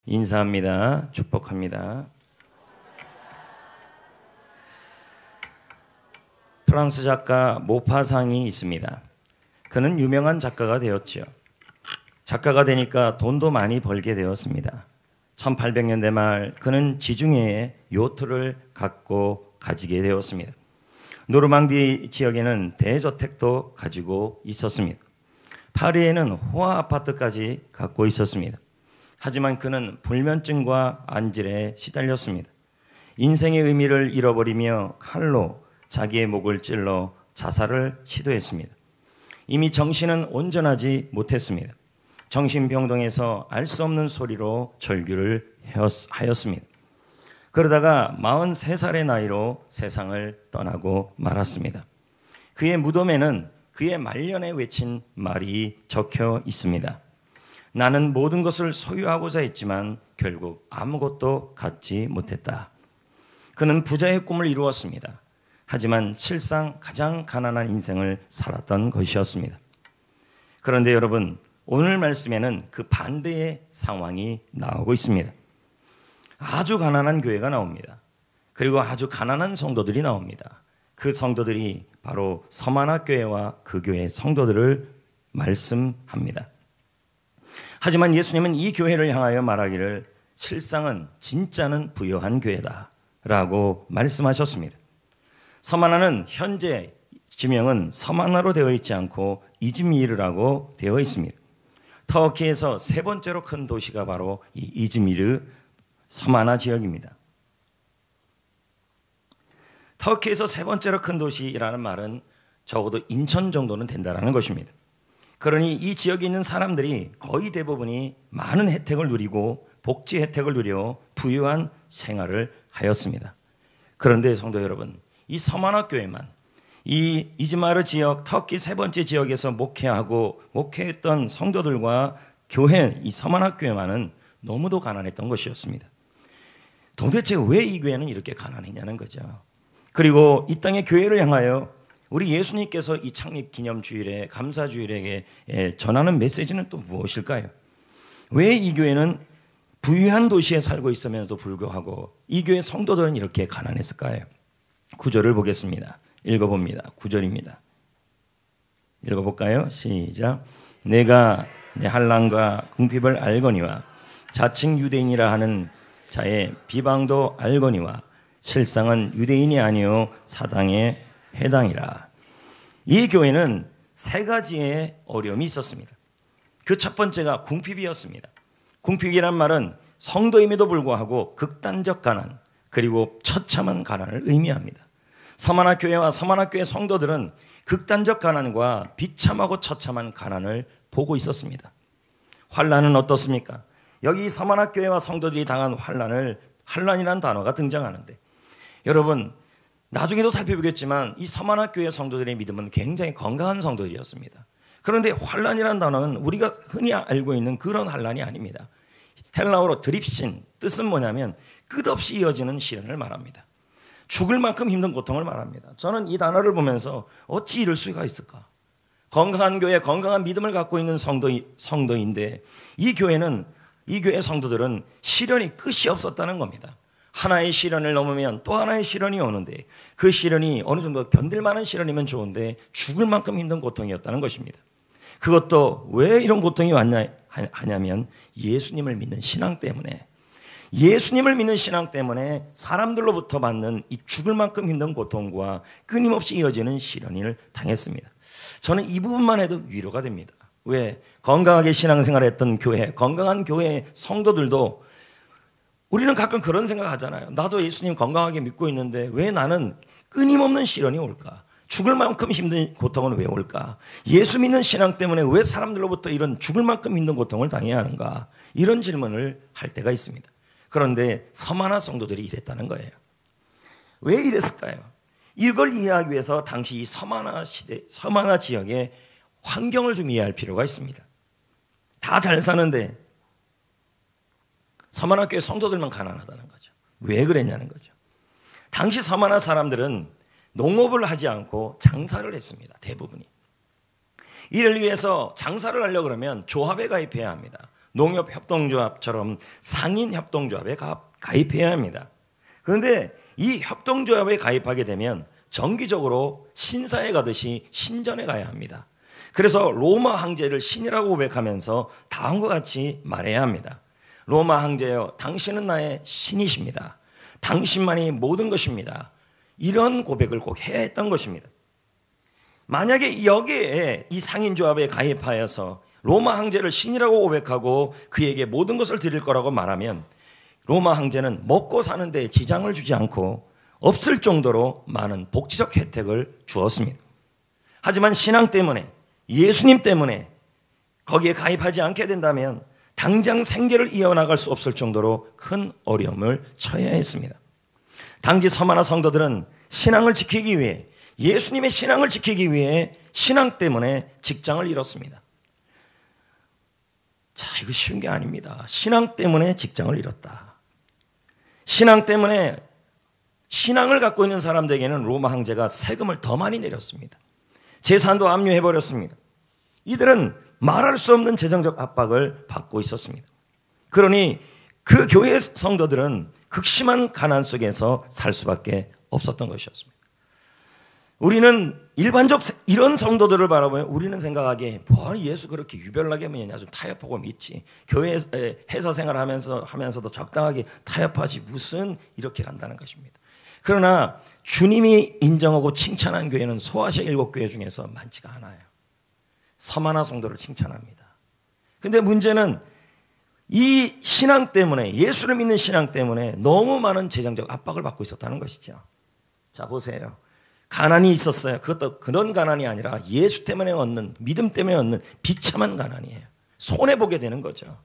인사합니다. 축복합니다. 프랑스 작가 모파상이 있습니다. 그는 유명한 작가가 되었죠. 작가가 되니까 돈도 많이 벌게 되었습니다. 1800년대 말 그는 지중해에 요트를 가지게 되었습니다. 노르망디 지역에는 대저택도 가지고 있었습니다. 파리에는 호화 아파트까지 갖고 있었습니다. 하지만 그는 불면증과 안질에 시달렸습니다. 인생의 의미를 잃어버리며 칼로 자기의 목을 찔러 자살을 시도했습니다. 이미 정신은 온전하지 못했습니다. 정신병동에서 알 수 없는 소리로 절규를 하였습니다. 그러다가 43살의 나이로 세상을 떠나고 말았습니다. 그의 무덤에는 그의 말년에 외친 말이 적혀 있습니다. 나는 모든 것을 소유하고자 했지만 결국 아무것도 갖지 못했다. 그는 부자의 꿈을 이루었습니다. 하지만 실상 가장 가난한 인생을 살았던 것이었습니다. 그런데 여러분, 오늘 말씀에는 그 반대의 상황이 나오고 있습니다. 아주 가난한 교회가 나옵니다. 그리고 아주 가난한 성도들이 나옵니다. 그 성도들이 바로 서만화 교회와 그 교회의 성도들을 말씀합니다. 하지만 예수님은 이 교회를 향하여 말하기를 실상은 진짜는 부요한 교회다 라고 말씀하셨습니다. 서만화는 현재 지명은 서만화로 되어 있지 않고 이즈미르라고 되어 있습니다. 터키에서 세 번째로 큰 도시가 바로 이 이즈미르 서만화 지역입니다. 터키에서 세 번째로 큰 도시라는 말은 적어도 인천 정도는 된다는 것입니다. 그러니 이 지역에 있는 사람들이 거의 대부분이 많은 혜택을 누리고 복지 혜택을 누려 부유한 생활을 하였습니다. 그런데 성도 여러분, 이 서만화 교회만 이 이즈마르 지역, 터키 세 번째 지역에서 목회했던 성도들과 교회, 이 서만화 교회만은 너무도 가난했던 것이었습니다. 도대체 왜 이 교회는 이렇게 가난했냐는 거죠. 그리고 이 땅의 교회를 향하여 우리 예수님께서 이 창립 기념주일에 감사주일에게 전하는 메시지는 또 무엇일까요? 왜 이 교회는 부유한 도시에 살고 있으면서 불구하고 이 교회 성도들은 이렇게 가난했을까요? 구절을 보겠습니다. 읽어봅니다. 9절입니다. 읽어볼까요? 시작. 내가 내 환난과 궁핍을 알거니와 자칭 유대인이라 하는 자의 비방도 알거니와 실상은 유대인이 아니요 사당에 해당이라. 이 교회는 세 가지의 어려움이 있었습니다. 그 첫 번째가 궁핍이었습니다. 궁핍이란 말은 성도임에도 불구하고 극단적 가난 그리고 처참한 가난을 의미합니다. 서만화 교회와 서만화 교회 성도들은 극단적 가난과 비참하고 처참한 가난을 보고 있었습니다. 환난은 어떻습니까? 여기 서만화 교회와 성도들이 당한 환난이라는 단어가 등장하는데 여러분 나중에도 살펴보겠지만 이 서만화 교회 성도들의 믿음은 굉장히 건강한 성도들이었습니다. 그런데 환난이라는 단어는 우리가 흔히 알고 있는 그런 환난이 아닙니다. 헬라어로 드립신, 뜻은 뭐냐면 끝없이 이어지는 시련을 말합니다. 죽을 만큼 힘든 고통을 말합니다. 저는 이 단어를 보면서 어찌 이럴 수가 있을까? 건강한 교회, 건강한 믿음을 갖고 있는 성도인데 이 교회 성도들은 시련이 끝이 없었다는 겁니다. 하나의 시련을 넘으면 또 하나의 시련이 오는데 그 시련이 어느 정도 견딜 만한 시련이면 좋은데 죽을 만큼 힘든 고통이었다는 것입니다. 그것도 왜 이런 고통이 하냐면 예수님을 믿는 신앙 때문에 사람들로부터 받는 이 죽을 만큼 힘든 고통과 끊임없이 이어지는 시련을 당했습니다. 저는 이 부분만 해도 위로가 됩니다. 왜? 건강하게 신앙생활했던 교회, 건강한 교회 성도들도 우리는 가끔 그런 생각하잖아요. 나도 예수님 건강하게 믿고 있는데 왜 나는 끊임없는 시련이 올까? 죽을 만큼 힘든 고통은 왜 올까? 예수 믿는 신앙 때문에 왜 사람들로부터 이런 죽을 만큼 힘든 고통을 당해야 하는가? 이런 질문을 할 때가 있습니다. 그런데 서만화 성도들이 이랬다는 거예요. 왜 이랬을까요? 이걸 이해하기 위해서 당시 이 서만화 지역의 환경을 좀 이해할 필요가 있습니다. 다 잘 사는데 서만화 교회 성도들만 가난하다는 거죠. 왜 그랬냐는 거죠. 당시 서만화 사람들은 농업을 하지 않고 장사를 했습니다. 대부분이. 이를 위해서 장사를 하려고 그러면 조합에 가입해야 합니다. 농협협동조합처럼 상인협동조합에 가입해야 합니다. 그런데 이 협동조합에 가입하게 되면 정기적으로 신사에 가듯이 신전에 가야 합니다. 그래서 로마 황제를 신이라고 고백하면서 다음과 같이 말해야 합니다. 로마 황제여, 당신은 나의 신이십니다. 당신만이 모든 것입니다. 이런 고백을 꼭 해야 했던 것입니다. 만약에 여기에 이 상인조합에 가입하여서 로마 황제를 신이라고 고백하고 그에게 모든 것을 드릴 거라고 말하면 로마 황제는 먹고 사는 데 지장을 주지 않고 없을 정도로 많은 복지적 혜택을 주었습니다. 하지만 신앙 때문에, 예수님 때문에 거기에 가입하지 않게 된다면 당장 생계를 이어나갈 수 없을 정도로 큰 어려움을 처해야 했습니다. 당시 서마나 성도들은 신앙을 지키기 위해, 예수님의 신앙을 지키기 위해 신앙 때문에 직장을 잃었습니다. 자, 이거 쉬운 게 아닙니다. 신앙 때문에 직장을 잃었다. 신앙 때문에 신앙을 갖고 있는 사람들에게는 로마 황제가 세금을 더 많이 내렸습니다. 재산도 압류해버렸습니다. 이들은 말할 수 없는 재정적 압박을 받고 있었습니다. 그러니 그 교회 성도들은 극심한 가난 속에서 살 수밖에 없었던 것이었습니다. 우리는 일반적 이런 성도들을 바라보면 우리는 생각하기에 뭐 예수 그렇게 유별나게 믿냐, 좀 타협하고 믿지. 교회에 회사 생활하면서도 적당하게 타협하지 무슨 이렇게 간다는 것입니다. 그러나 주님이 인정하고 칭찬한 교회는 소아시아 7교회 중에서 많지가 않아요. 서마나 성도를 칭찬합니다. 근데 문제는 이 신앙 때문에, 예수를 믿는 신앙 때문에 너무 많은 재정적 압박을 받고 있었다는 것이죠. 자, 보세요. 가난이 있었어요. 그것도 그런 가난이 아니라 예수 때문에 얻는, 믿음 때문에 얻는 비참한 가난이에요. 손해보게 되는 거죠.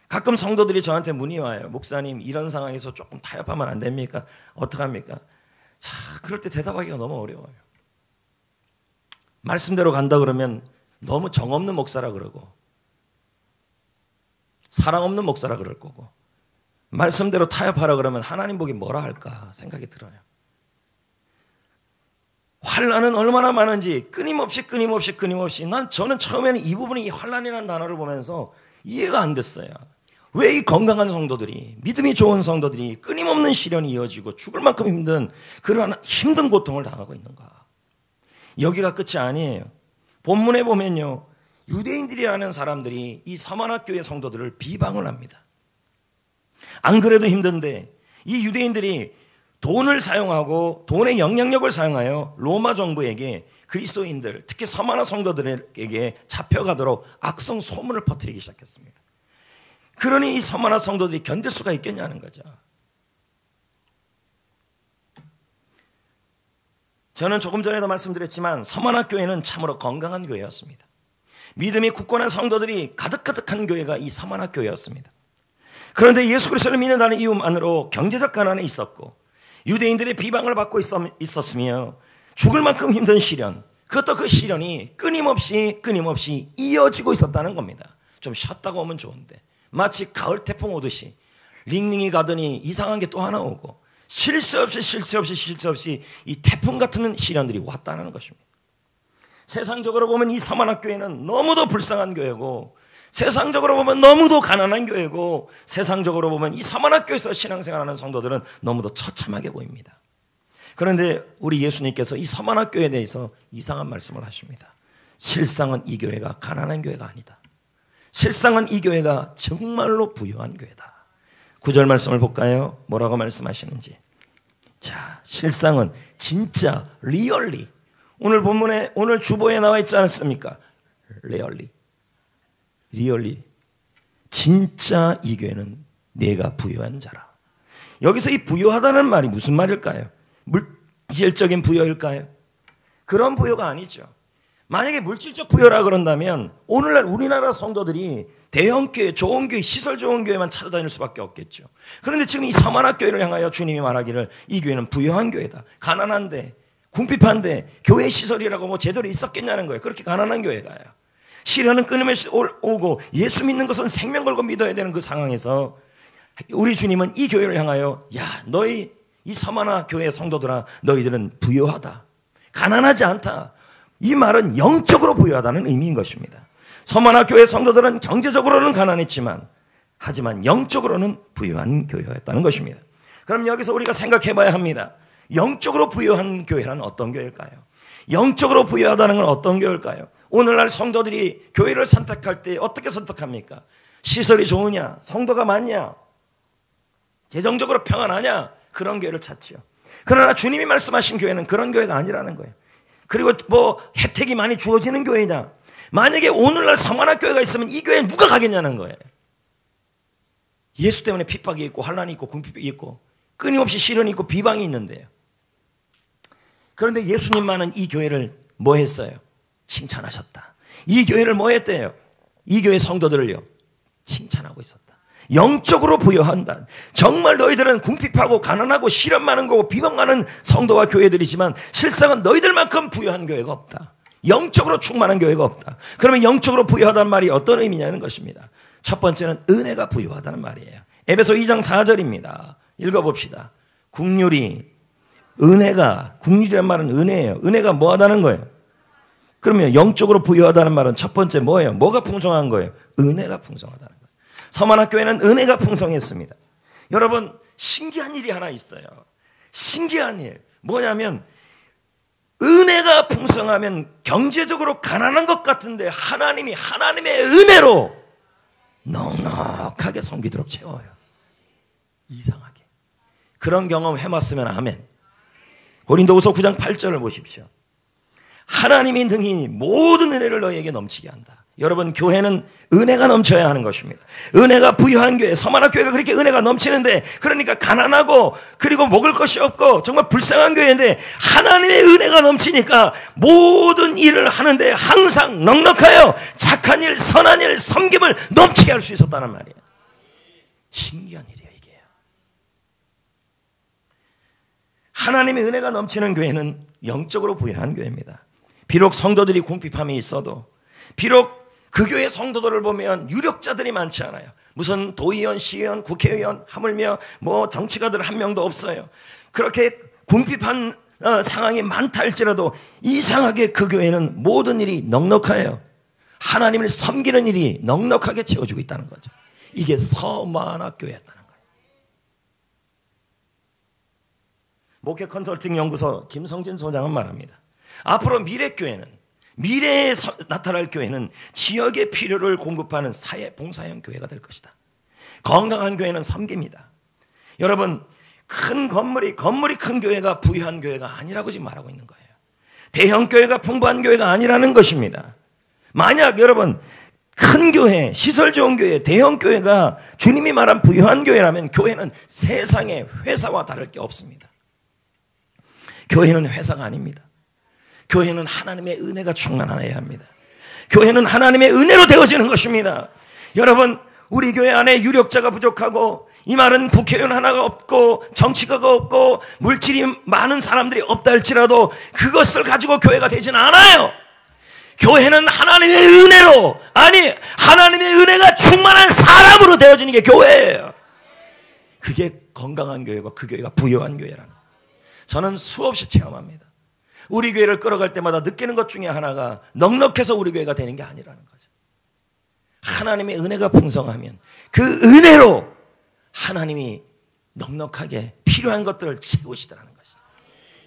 가끔 성도들이 저한테 문의 와요. 목사님, 이런 상황에서 조금 타협하면 안 됩니까? 어떡합니까? 자, 그럴 때 대답하기가 너무 어려워요. 말씀대로 간다 그러면 너무 정없는 목사라 그러고 사랑 없는 목사라 그럴 거고, 말씀대로 타협하라 그러면 하나님 보기 뭐라 할까 생각이 들어요. 환난은 얼마나 많은지 끊임없이 저는 처음에는 이 부분이 환난이라는 단어를 보면서 이해가 안 됐어요. 왜 이 건강한 성도들이, 믿음이 좋은 성도들이 끊임없는 시련이 이어지고 죽을 만큼 힘든 그러한 힘든 고통을 당하고 있는가. 여기가 끝이 아니에요. 본문에 보면요, 유대인들이라는 사람들이 이 서만학교의 성도들을 비방을 합니다. 안 그래도 힘든데 이 유대인들이 돈을 사용하고 돈의 영향력을 사용하여 로마 정부에게 그리스도인들, 특히 서만화 성도들에게 잡혀가도록 악성 소문을 퍼뜨리기 시작했습니다. 그러니 이 서만화 성도들이 견딜 수가 있겠냐는 거죠. 저는 조금 전에도 말씀드렸지만 서만화 교회는 참으로 건강한 교회였습니다. 믿음이 굳건한 성도들이 가득가득한 교회가 이 서만화 교회였습니다. 그런데 예수 그리스도를 믿는다는 이유만으로 경제적 가난에 있었고 유대인들의 비방을 받고 있었으며 죽을 만큼 힘든 시련, 그것도 그 시련이 끊임없이 이어지고 있었다는 겁니다. 좀 쉬었다가 오면 좋은데 마치 가을 태풍 오듯이 링링이 가더니 이상한 게 또 하나 오고 쉴 새 없이 이 태풍 같은 시련들이 왔다는 것입니다. 세상적으로 보면 이 서만학교회는 너무도 불쌍한 교회고, 세상적으로 보면 너무도 가난한 교회고, 세상적으로 보면 이 서만학교에서 신앙생활하는 성도들은 너무도 처참하게 보입니다. 그런데 우리 예수님께서 이 서만학교에 대해서 이상한 말씀을 하십니다. 실상은 이 교회가 가난한 교회가 아니다. 실상은 이 교회가 정말로 부유한 교회다. 9절 말씀을 볼까요? 뭐라고 말씀하시는지. 자, 실상은 진짜 리얼리, 오늘 본문에 오늘 주보에 나와 있지 않습니까? 리얼리 진짜 이 교회는 내가 부유한 자라. 여기서 이 부유하다는 말이 무슨 말일까요? 물질적인 부여일까요? 그런 부여가 아니죠. 만약에 물질적 부여라 그런다면 오늘날 우리나라 성도들이 대형교회, 좋은 교회, 시설 좋은 교회만 찾아다닐 수밖에 없겠죠. 그런데 지금 이 서만학교회를 향하여 주님이 말하기를 이 교회는 부유한 교회다. 가난한데, 궁핍한데 교회 시설이라고 뭐 제대로 있었겠냐는 거예요. 그렇게 가난한 교회가요. 시련은 끊임없이 오고 예수 믿는 것은 생명 걸고 믿어야 되는 그 상황에서 우리 주님은 이 교회를 향하여, 야, 너희 이 서만화 교회 성도들아, 너희들은 부유하다, 가난하지 않다. 이 말은 영적으로 부유하다는 의미인 것입니다. 서만화 교회 성도들은 경제적으로는 가난했지만 하지만 영적으로는 부유한 교회였다는 것입니다. 그럼 여기서 우리가 생각해 봐야 합니다. 영적으로 부유한 교회란 어떤 교회일까요? 영적으로 부유하다는 건 어떤 교회일까요? 오늘날 성도들이 교회를 선택할 때 어떻게 선택합니까? 시설이 좋으냐? 성도가 많냐? 재정적으로 평안하냐? 그런 교회를 찾지요. 그러나 주님이 말씀하신 교회는 그런 교회가 아니라는 거예요. 그리고 뭐 혜택이 많이 주어지는 교회냐? 만약에 오늘날 서만화 교회가 있으면 이 교회에 누가 가겠냐는 거예요. 예수 때문에 핍박이 있고 환난이 있고 궁핍이 있고 끊임없이 시련이 있고 비방이 있는데요. 그런데 예수님만은 이 교회를 뭐 했어요? 칭찬하셨다. 이 교회를 뭐 했대요? 이 교회 성도들을요 칭찬하고 있었다. 영적으로 부여한다. 정말 너희들은 궁핍하고 가난하고 시련 많은 거고 비방 많은 성도와 교회들이지만 실상은 너희들만큼 부여한 교회가 없다. 영적으로 충만한 교회가 없다. 그러면 영적으로 부여하다는 말이 어떤 의미냐는 것입니다. 첫 번째는 은혜가 부여하다는 말이에요. 에베소 2장 4절입니다. 읽어봅시다. 국률이 은혜가, 국률이란 말은 은혜예요. 은혜가 뭐하다는 거예요? 그러면 영적으로 부여하다는 말은 첫 번째 뭐예요? 뭐가 풍성한 거예요? 은혜가 풍성하다는 거예요. 서만화 교회는 은혜가 풍성했습니다. 여러분 신기한 일이 하나 있어요. 신기한 일 뭐냐면 은혜가 풍성하면 경제적으로 가난한 것 같은데 하나님이 하나님의 은혜로 넉넉하게 섬기도록 채워요. 이상하게. 그런 경험 해봤으면 아멘. 고린도후서 9장 8절을 보십시오. 하나님이 능히 모든 은혜를 너희에게 넘치게 한다. 여러분 교회는 은혜가 넘쳐야 하는 것입니다. 은혜가 부유한 교회, 서만화 교회가 그렇게 은혜가 넘치는데 그러니까 가난하고 그리고 먹을 것이 없고 정말 불쌍한 교회인데 하나님의 은혜가 넘치니까 모든 일을 하는데 항상 넉넉하여 착한 일, 선한 일, 섬김을 넘치게 할 수 있었다는 말이에요. 신기한 일이에요 이게. 하나님의 은혜가 넘치는 교회는 영적으로 부유한 교회입니다. 비록 성도들이 궁핍함이 있어도 비록 그 교회 성도들을 보면 유력자들이 많지 않아요. 무슨 도의원, 시의원, 국회의원 하물며 뭐 정치가들 한 명도 없어요. 그렇게 궁핍한 상황이 많다 할지라도 이상하게 그 교회는 모든 일이 넉넉해요. 하나님을 섬기는 일이 넉넉하게 채워지고 있다는 거죠. 이게 서만화 교회였다는 거예요. 목회 컨설팅 연구소 김성진 소장은 말합니다. 앞으로 미래에 나타날 교회는 지역의 필요를 공급하는 사회 봉사형 교회가 될 것이다. 건강한 교회는 섬깁니다. 여러분 큰 건물이 큰 교회가 부유한 교회가 아니라고 지금 말하고 있는 거예요. 대형 교회가 풍부한 교회가 아니라는 것입니다. 만약 여러분 큰 교회, 시설 좋은 교회, 대형 교회가 주님이 말한 부유한 교회라면 교회는 세상의 회사와 다를 게 없습니다. 교회는 회사가 아닙니다. 교회는 하나님의 은혜가 충만하여야 합니다. 교회는 하나님의 은혜로 되어지는 것입니다. 여러분 우리 교회 안에 유력자가 부족하고 이 말은 국회의원 하나가 없고 정치가가 없고 물질이 많은 사람들이 없다 할지라도 그것을 가지고 교회가 되지는 않아요. 교회는 하나님의 은혜로, 아니 하나님의 은혜가 충만한 사람으로 되어지는 게 교회예요. 그게 건강한 교회고 그 교회가 부유한 교회라는 거예요. 저는 수없이 체험합니다. 우리 교회를 끌어갈 때마다 느끼는 것 중에 하나가 넉넉해서 우리 교회가 되는 게 아니라는 거죠. 하나님의 은혜가 풍성하면 그 은혜로 하나님이 넉넉하게 필요한 것들을 채우시더라는 것이죠.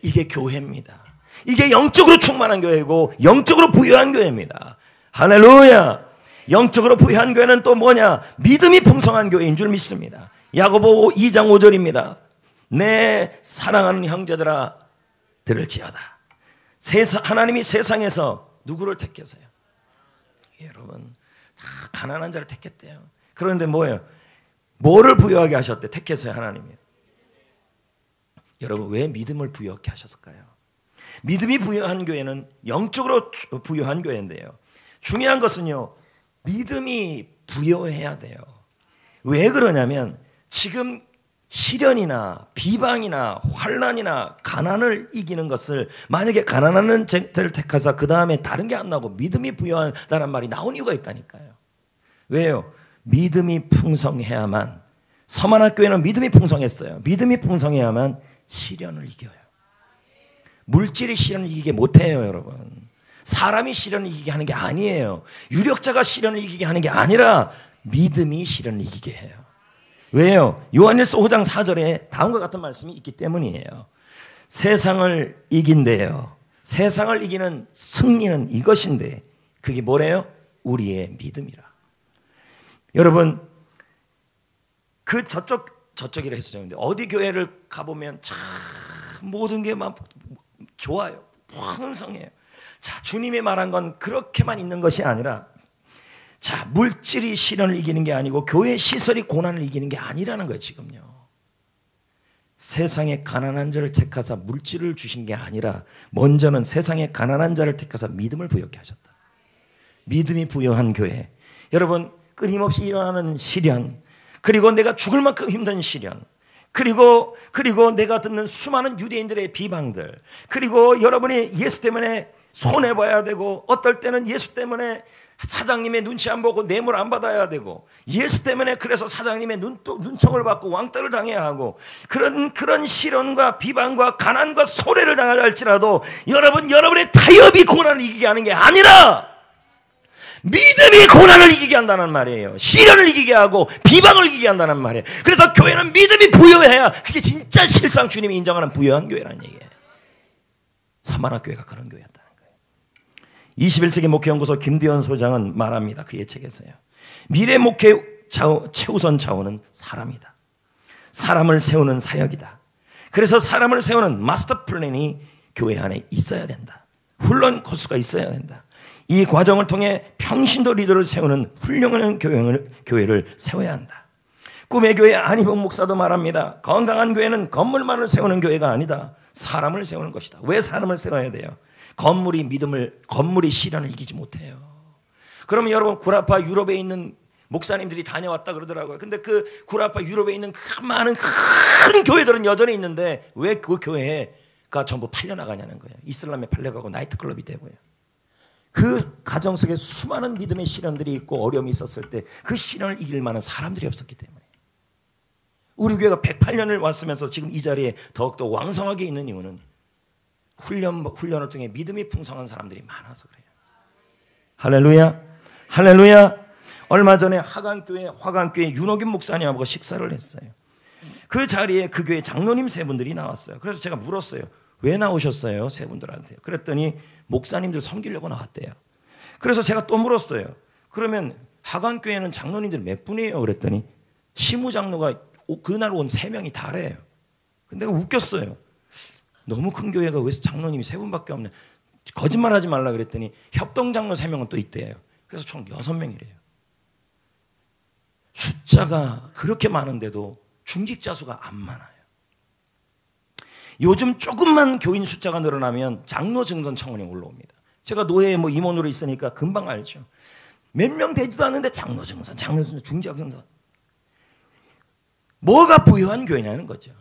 이게 교회입니다. 이게 영적으로 충만한 교회고 영적으로 부유한 교회입니다. 할렐루야. 영적으로 부유한 교회는 또 뭐냐? 믿음이 풍성한 교회인 줄 믿습니다. 야고보 2장 5절입니다. 내 사랑하는 형제들아 들을지어다. 하나님이 세상에서 누구를 택했어요? 여러분 다 가난한 자를 택했대요. 그런데 뭐예요? 뭐를 부여하게 하셨대? 택했어요 하나님이. 여러분 왜 믿음을 부여하게 하셨을까요? 믿음이 부여한 교회는 영적으로 부여한 교회인데요. 중요한 것은요 믿음이 부여해야 돼요. 왜 그러냐면 지금 시련이나 비방이나 환난이나 가난을 이기는 것을 만약에 가난하는 자를 택하사 그 다음에 다른 게 안 나오고 믿음이 부여한다는 말이 나온 이유가 있다니까요. 왜요? 믿음이 풍성해야만, 서만화 교회는 믿음이 풍성했어요. 믿음이 풍성해야만 시련을 이겨요. 물질이 시련을 이기게 못해요 여러분. 사람이 시련을 이기게 하는 게 아니에요. 유력자가 시련을 이기게 하는 게 아니라 믿음이 시련을 이기게 해요. 왜요? 요한일서 5장 4절에 다음과 같은 말씀이 있기 때문이에요. 세상을 이긴대요. 세상을 이기는 승리는 이것인데 그게 뭐래요? 우리의 믿음이라. 여러분, 그 저쪽이라 했었는데 어디 교회를 가보면 참 모든 게 막 좋아요. 풍성해요. 자, 주님이 말한 건 그렇게만 있는 것이 아니라, 자, 물질이 시련을 이기는 게 아니고 교회 시설이 고난을 이기는 게 아니라는 거예요. 지금요. 세상에 가난한 자를 택하사 물질을 주신 게 아니라 먼저는 세상에 가난한 자를 택하사 믿음을 부여케 하셨다. 믿음이 부여한 교회. 여러분, 끊임없이 일어나는 시련, 그리고 내가 죽을 만큼 힘든 시련, 그리고 내가 듣는 수많은 유대인들의 비방들, 그리고 여러분이 예수 때문에 손해봐야 되고, 어떨 때는 예수 때문에 사장님의 눈치 안 보고 뇌물 안 받아야 되고, 예수 때문에 그래서 사장님의 눈총을 받고 왕따를 당해야 하고, 그런 시련과 비방과 가난과 소래를 당하려 할지라도 여러분의 타협이 고난을 이기게 하는 게 아니라 믿음이 고난을 이기게 한다는 말이에요. 시련을 이기게 하고 비방을 이기게 한다는 말이에요. 그래서 교회는 믿음이 부여해야 그게 진짜 실상 주님이 인정하는 부여한 교회라는 얘기예요. 사마라 교회가 그런 교회였다는 거예요. 21세기 목회연구소 김두현 소장은 말합니다. 그의 책에서요. 미래 목회 최우선 자원은 사람이다. 사람을 세우는 사역이다. 그래서 사람을 세우는 마스터 플랜이 교회 안에 있어야 된다. 훈련 코스가 있어야 된다. 이 과정을 통해 평신도 리더를 세우는 훌륭한 교회를 세워야 한다. 꿈의 교회 안희봉 목사도 말합니다. 건강한 교회는 건물만을 세우는 교회가 아니다. 사람을 세우는 것이다. 왜 사람을 세워야 돼요? 건물이 시련을 이기지 못해요. 그러면 여러분, 구라파 유럽에 있는 목사님들이 다녀왔다 그러더라고요. 근데 그 구라파 유럽에 있는 많은 큰 교회들은 여전히 있는데 왜 그 교회가 전부 팔려나가냐는 거예요. 이슬람에 팔려가고 나이트클럽이 되고요. 그 가정 속에 수많은 믿음의 시련들이 있고 어려움이 있었을 때 그 시련을 이길 만한 사람들이 없었기 때문에, 우리 교회가 108년을 왔으면서 지금 이 자리에 더욱더 왕성하게 있는 이유는 훈련을 통해 믿음이 풍성한 사람들이 많아서 그래요. 할렐루야, 할렐루야. 얼마 전에 화강교회 윤호균 목사님하고 식사를 했어요. 그 자리에 그 교회 장로님 세 분들이 나왔어요. 그래서 제가 물었어요. 왜 나오셨어요? 세 분들한테. 그랬더니 목사님들 섬기려고 나왔대요. 그래서 제가 또 물었어요. 그러면 하강교회는 장로님들 몇 분이에요? 그랬더니 시무장로가 그날 온 3명이 다래요. 근데 내가 웃겼어요. 너무 큰 교회가 왜 장로님이 3분밖에 없냐. 거짓말하지 말라 그랬더니 협동장로 3명은 또 있대요. 그래서 총 6명이래요. 숫자가 그렇게 많은데도 중직자 수가 안 많아요. 요즘 조금만 교인 숫자가 늘어나면 장로 증선 청원이 올라옵니다. 제가 노예에 임원으로 있으니까 금방 알죠. 몇 명 되지도 않는데 장로 증선, 중직자 증선. 뭐가 부유한 교회냐는 거죠.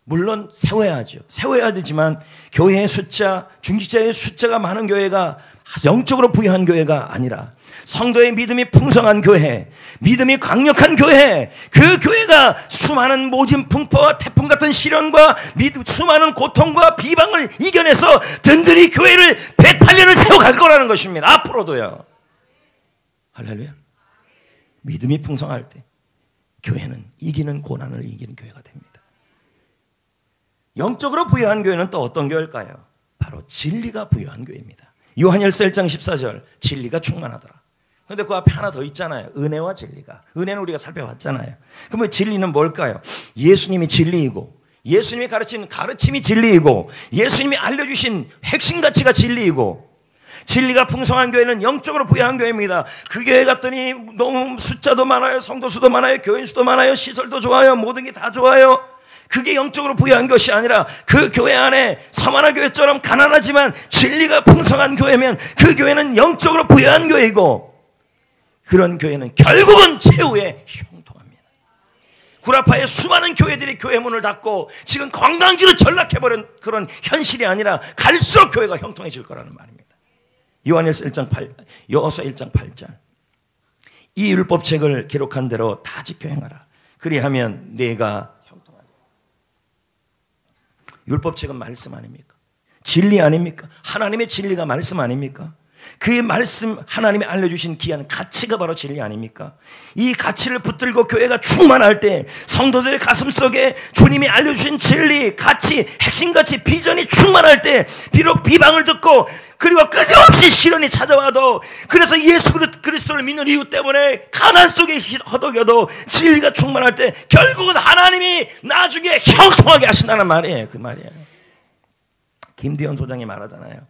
물론 세워야죠. 세워야 되지만 교회의 숫자, 중직자의 숫자가 많은 교회가 영적으로 부유한 교회가 아니라 성도의 믿음이 풍성한 교회, 믿음이 강력한 교회, 그 교회가 수많은 모진 풍파와 태풍 같은 시련과 수많은 고통과 비방을 이겨내서 든든히 교회를 108년을 세워갈 거라는 것입니다. 앞으로도요. 할렐루야. 믿음이 풍성할 때 교회는 이기는 고난을 이기는 교회가 됩니다. 영적으로 부유한 교회는 또 어떤 교회일까요? 바로 진리가 부유한 교회입니다. 요한일서 1장 14절, 진리가 충만하더라. 그런데 그 앞에 하나 더 있잖아요. 은혜와 진리가. 은혜는 우리가 살펴봤잖아요. 그러면 진리는 뭘까요? 예수님이 진리이고, 예수님이 가르친 가르침이 진리이고, 예수님이 알려주신 핵심 가치가 진리이고, 진리가 풍성한 교회는 영적으로 부유한 교회입니다. 그 교회 갔더니 너무 숫자도 많아요. 성도 수도 많아요. 교인 수도 많아요. 시설도 좋아요. 모든 게 다 좋아요. 그게 영적으로 부유한 것이 아니라 그 교회 안에 서만화 교회처럼 가난하지만 진리가 풍성한 교회면 그 교회는 영적으로 부유한 교회이고, 그런 교회는 결국은 최후에 형통합니다. 구라파의 수많은 교회들이 교회 문을 닫고 지금 관광지로 전락해버린 그런 현실이 아니라 갈수록 교회가 형통해질 거라는 말입니다. 여호서 1장 8절. 이 율법책을 기록한 대로 다 지켜 행하라. 그리하면 내가 형통하리라. 율법책은 말씀 아닙니까? 진리 아닙니까? 하나님의 진리가 말씀 아닙니까? 그의 말씀, 하나님이 알려주신 귀한 가치가 바로 진리 아닙니까? 이 가치를 붙들고 교회가 충만할 때 성도들의 가슴 속에 주님이 알려주신 진리, 가치, 핵심가치, 비전이 충만할 때 비록 비방을 듣고 그리고 끊임없이 시련이 찾아와도, 그래서 예수 그리스도를 믿는 이유 때문에 가난 속에 허덕여도 진리가 충만할 때 결국은 하나님이 나중에 형통하게 하신다는 말이에요. 그 말이에요. 김대현 소장이 말하잖아요.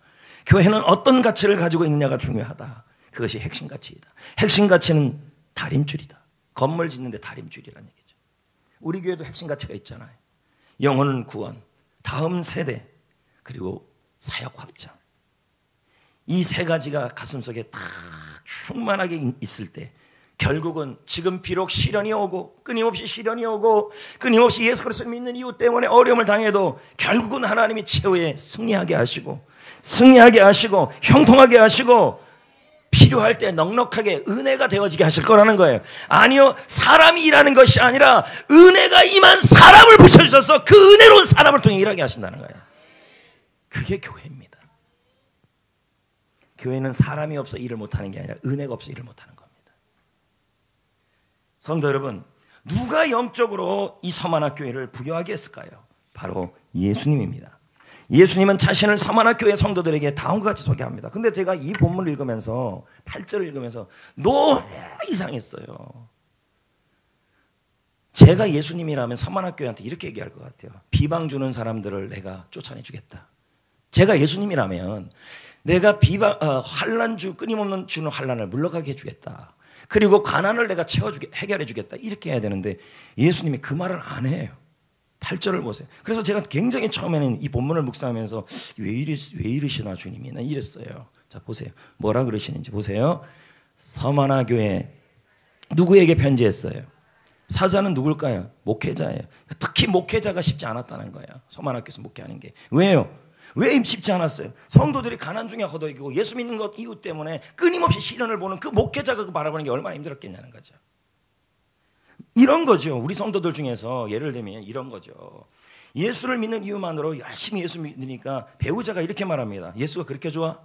교회는 어떤 가치를 가지고 있느냐가 중요하다. 그것이 핵심 가치이다. 핵심 가치는 다림줄이다. 건물 짓는데 다림줄이라는 얘기죠. 우리 교회도 핵심 가치가 있잖아요. 영혼 구원, 다음 세대, 그리고 사역 확장. 이 세 가지가 가슴속에 다 충만하게 있을 때 결국은 지금 비록 시련이 오고 끊임없이 시련이 오고 끊임없이 예수 그리스도를 믿는 이유 때문에 어려움을 당해도 결국은 하나님이 최후에 승리하게 하시고 형통하게 하시고 필요할 때 넉넉하게 은혜가 되어지게 하실 거라는 거예요. 아니요, 사람이 일하는 것이 아니라 은혜가 임한 사람을 부셔주셔서 그 은혜로운 사람을 통해 일하게 하신다는 거예요. 그게 교회입니다. 교회는 사람이 없어 일을 못하는 게 아니라 은혜가 없어 일을 못하는 겁니다. 성도 여러분, 누가 영적으로 이 서만학 교회를 부여하게 했을까요? 바로 예수님입니다. 예수님은 자신을 서만학 교회 성도들에게 다음과 같이 소개합니다. 근데 제가 이 본문을 읽으면서 8절을 읽으면서 너무 이상했어요. 제가 예수님이라면 서만학 교회한테 이렇게 얘기할 것 같아요. 비방 주는 사람들을 내가 쫓아내주겠다. 제가 예수님이라면 내가 환난 끊임없는 주는 환난을 물러가게 해주겠다. 그리고 가난을 내가 해결해 주겠다. 이렇게 해야 되는데 예수님이 그 말을 안 해요. 8절을 보세요. 그래서 제가 굉장히 처음에는 이 본문을 묵상하면서 왜 이러시나 주님이, 난 이랬어요. 자, 보세요. 뭐라 그러시는지 보세요. 서만화 교회 누구에게 편지했어요? 사자는 누굴까요? 목회자예요. 특히 목회자가 쉽지 않았다는 거예요. 서만화 교회에서 목회하는 게. 왜요? 왜 쉽지 않았어요? 성도들이 가난 중에 허덕이고 예수 믿는 것 이유 때문에 끊임없이 시련을 보는 그 목회자가 그 바라보는 게 얼마나 힘들었겠냐는 거죠. 이런 거죠. 우리 성도들 중에서 예를 들면 이런 거죠. 예수를 믿는 이유만으로 열심히 예수 믿으니까 배우자가 이렇게 말합니다. 예수가 그렇게 좋아?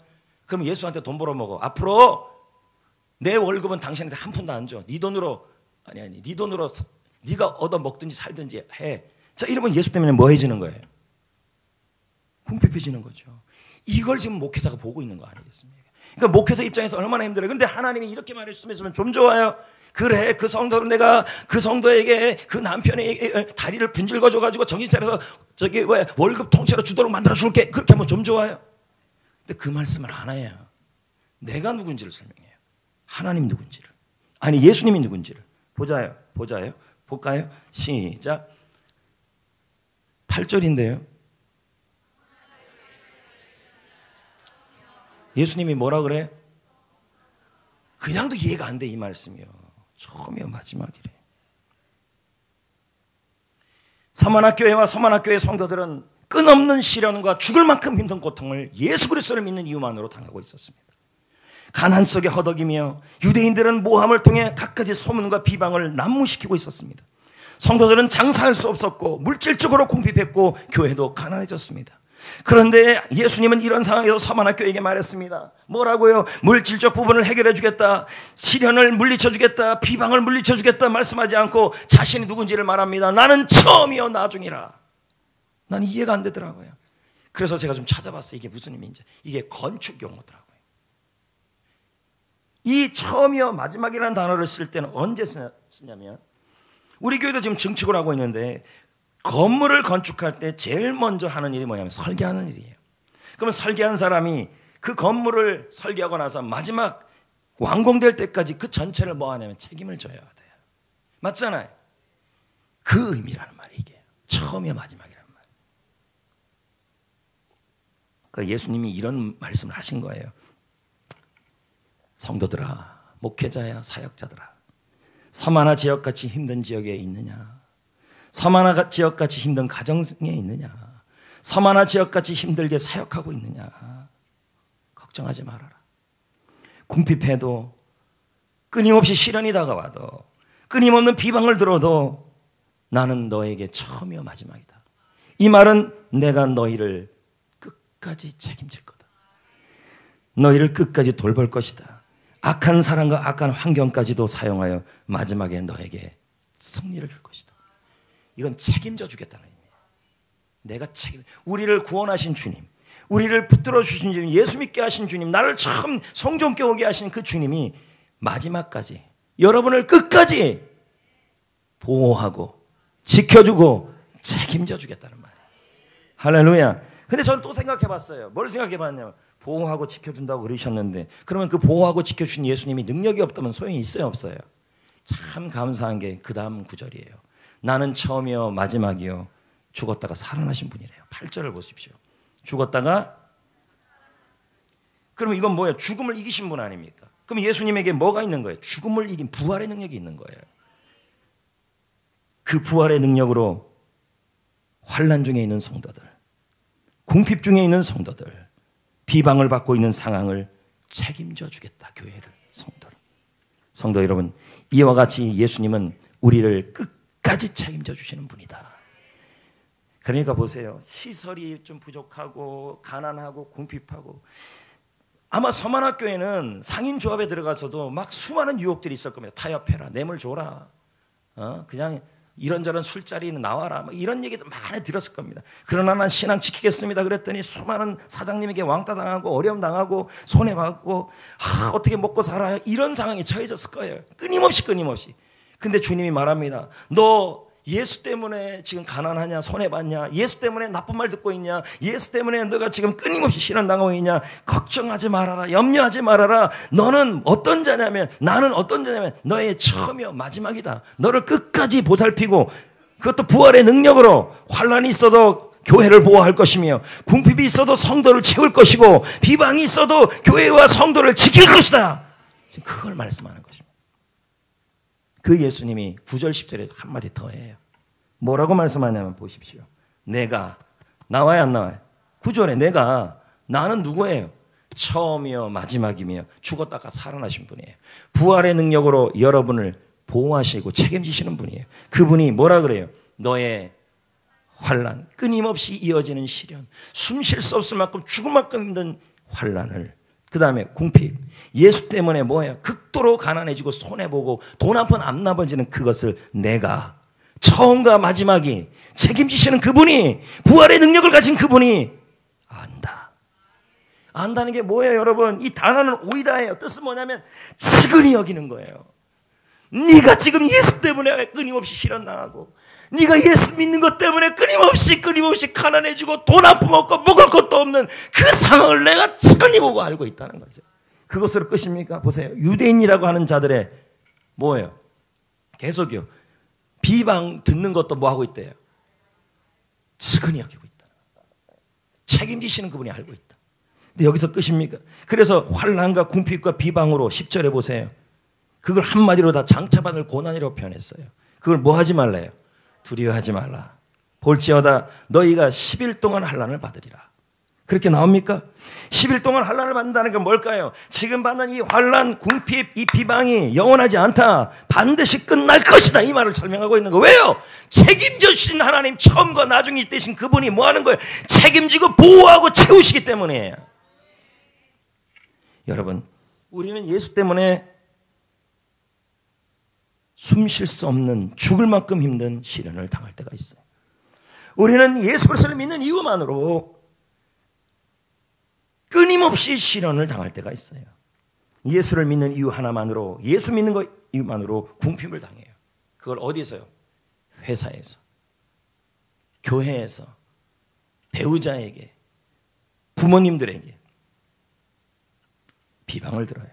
그럼 예수한테 돈 벌어먹어. 앞으로 내 월급은 당신한테 한 푼도 안 줘. 네 돈으로 네 돈으로 네가 얻어 먹든지 살든지 해. 자, 이러면 예수 때문에 뭐 해지는 거예요? 궁핍해지는 거죠. 이걸 지금 목회자가 보고 있는 거 아니겠습니까? 그러니까 목회자 입장에서 얼마나 힘들어요. 그런데 하나님이 이렇게 말했으면 좀 좋아요. 그래, 그 성도는 내가 그 성도에게 그 남편의 다리를 분질거줘가지고 정신 차려서 월급 통째로 주도록 만들어 줄게. 그렇게 하면 좀 좋아요. 근데 그 말씀을 안 해요. 내가 누군지를 설명해요. 하나님 누군지를. 아니, 예수님이 누군지를. 볼까요? 시작. 8절인데요. 예수님이 뭐라 그래? 그냥도 이해가 안 돼, 이 말씀이요. 처음이요, 마지막이래. 서만학교회와 서만학교회 성도들은 끝없는 시련과 죽을 만큼 힘든 고통을 예수 그리스도를 믿는 이유만으로 당하고 있었습니다. 가난 속에 허덕이며 유대인들은 모함을 통해 갖가지 소문과 비방을 난무시키고 있었습니다. 성도들은 장사할 수 없었고 물질적으로 궁핍했고 교회도 가난해졌습니다. 그런데 예수님은 이런 상황에서 서만학교에게 말했습니다. 뭐라고요? 물질적 부분을 해결해 주겠다, 시련을 물리쳐 주겠다, 비방을 물리쳐 주겠다 말씀하지 않고 자신이 누군지를 말합니다. 나는 처음이요 나중이라. 난 이해가 안 되더라고요. 그래서 제가 좀 찾아봤어요. 이게 무슨 의미인지. 이게 건축 용어더라고요. 이 처음이요 마지막이라는 단어를 쓸 때는 언제 쓰냐면, 우리 교회도 지금 증축을 하고 있는데 건물을 건축할 때 제일 먼저 하는 일이 뭐냐면 설계하는 일이에요. 그러면 설계한 사람이 그 건물을 설계하고 나서 마지막 완공될 때까지 그 전체를 뭐 하냐면 책임을 져야 돼요. 맞잖아요. 그 의미라는 말이 이게 처음이야 마지막이라는 말. 그러니까 예수님이 이런 말씀을 하신 거예요. 성도들아, 목회자야, 사역자들아, 서만화 지역같이 힘든 지역에 있느냐? 서만화 지역같이 힘든 가정에 있느냐? 서만화 지역같이 힘들게 사역하고 있느냐? 걱정하지 말아라. 궁핍해도, 끊임없이 시련이 다가와도, 끊임없는 비방을 들어도 나는 너에게 처음이요 마지막이다. 이 말은 내가 너희를 끝까지 책임질 거다. 너희를 끝까지 돌볼 것이다. 악한 사람과 악한 환경까지도 사용하여 마지막에 너에게 승리를 줄 것이다. 이건 책임져 주겠다는 의미예요. 내가 우리를 구원하신 주님, 우리를 붙들어 주신 주님, 예수 믿게 하신 주님, 나를 참 성전께 오게 하신 그 주님이 마지막까지 여러분을 끝까지 보호하고 지켜주고 책임져 주겠다는 말이에요. 할렐루야. 근데 저는 또 생각해 봤어요. 뭘 생각해 봤냐면, 보호하고 지켜준다고 그러셨는데, 그러면 그 보호하고 지켜주신 예수님이 능력이 없다면 소용이 있어요, 없어요? 참 감사한 게 그 다음 구절이에요. 나는 처음이요 마지막이요 죽었다가 살아나신 분이래요. 8절을 보십시오. 죽었다가, 그럼 이건 뭐예요? 죽음을 이기신 분 아닙니까? 그럼 예수님에게 뭐가 있는 거예요? 죽음을 이긴 부활의 능력이 있는 거예요. 그 부활의 능력으로 환난 중에 있는 성도들, 궁핍 중에 있는 성도들, 비방을 받고 있는 상황을 책임져 주겠다. 교회를, 성도를. 성도 여러분, 이와 같이 예수님은 우리를 끝까지 책임져 주시는 분이다. 그러니까 보세요. 시설이 좀 부족하고 가난하고 궁핍하고, 아마 서만학교에는 상인조합에 들어가서도 막 수많은 유혹들이 있을 겁니다. 타협해라, 뇌물 줘라, 그냥 이런저런 술자리는 나와라, 이런 얘기도 많이 들었을 겁니다. 그러나 난 신앙 지키겠습니다 그랬더니 수많은 사장님에게 왕따 당하고 어려움 당하고 손해받고 어떻게 먹고 살아요, 이런 상황에 처해졌을 거예요. 끊임없이. 근데 주님이 말합니다. 너 예수 때문에 지금 가난하냐, 손해받냐, 예수 때문에 나쁜 말 듣고 있냐, 예수 때문에 너가 지금 끊임없이 실현당하고 있냐, 걱정하지 말아라, 염려하지 말아라. 너는 어떤 자냐면, 나는 어떤 자냐면 너의 처음이요 마지막이다. 너를 끝까지 보살피고, 그것도 부활의 능력으로, 환난이 있어도 교회를 보호할 것이며, 궁핍이 있어도 성도를 채울 것이고, 비방이 있어도 교회와 성도를 지킬 것이다. 지금 그걸 말씀하는 것입니다. 그 예수님이 9절 10절에 한마디 더 해요. 뭐라고 말씀하냐면 보십시오. 내가, 나와요 안 나와요? 9절에 내가, 나는 누구예요? 처음이요 마지막이며 죽었다가 살아나신 분이에요. 부활의 능력으로 여러분을 보호하시고 책임지시는 분이에요. 그분이 뭐라 그래요? 너의 환난, 끊임없이 이어지는 시련, 숨 쉴 수 없을 만큼 죽을 만큼 힘든 환난을, 그 다음에 궁핍, 예수 때문에 뭐예요? 극도로 가난해지고 손해보고 돈 한 푼 안 남아지는 그것을 내가, 처음과 마지막이 책임지시는 그분이, 부활의 능력을 가진 그분이 안다. 안다는 게 뭐예요 여러분? 이 단어는 오이다예요. 뜻은 뭐냐면 측은히 여기는 거예요. 네가 지금 예수 때문에 끊임없이 실현당하고, 네가 예수 믿는 것 때문에 끊임없이 가난해지고 돈 한 푼 없고 먹을 것도 없는 그 상황을 내가 측은히 보고 알고 있다는 거죠. 그것으로 끝입니까? 보세요. 유대인이라고 하는 자들의 뭐예요? 계속요. 비방 듣는 것도 뭐 하고 있대요? 측은히 여기고 있다. 책임지시는 그분이 알고 있다. 근데 여기서 끝입니까? 그래서 환난과 궁핍과 비방으로 10절에 보세요. 그걸 한마디로 다 장차받을 고난이라고 표현했어요. 그걸 뭐 하지 말래요? 두려워하지 말라. 볼지어다 너희가 10일 동안 환난을 받으리라. 그렇게 나옵니까? 10일 동안 환난을 받는다는 건 뭘까요? 지금 받는 이 환난, 궁핍, 이 비방이 영원하지 않다. 반드시 끝날 것이다. 이 말을 설명하고 있는 거예요. 왜요? 책임져 주신 하나님, 처음과 나중이 되신 그분이 뭐 하는 거예요? 책임지고 보호하고 채우시기 때문이에요. 여러분, 우리는 예수 때문에 숨 쉴 수 없는, 죽을 만큼 힘든 시련을 당할 때가 있어요. 우리는 예수 그리스도를 믿는 이유만으로 끊임없이 시련을 당할 때가 있어요. 예수를 믿는 이유 하나만으로, 예수 믿는 것 이유만으로 궁핍을 당해요. 그걸 어디서요? 회사에서, 교회에서, 배우자에게, 부모님들에게 비방을 들어요.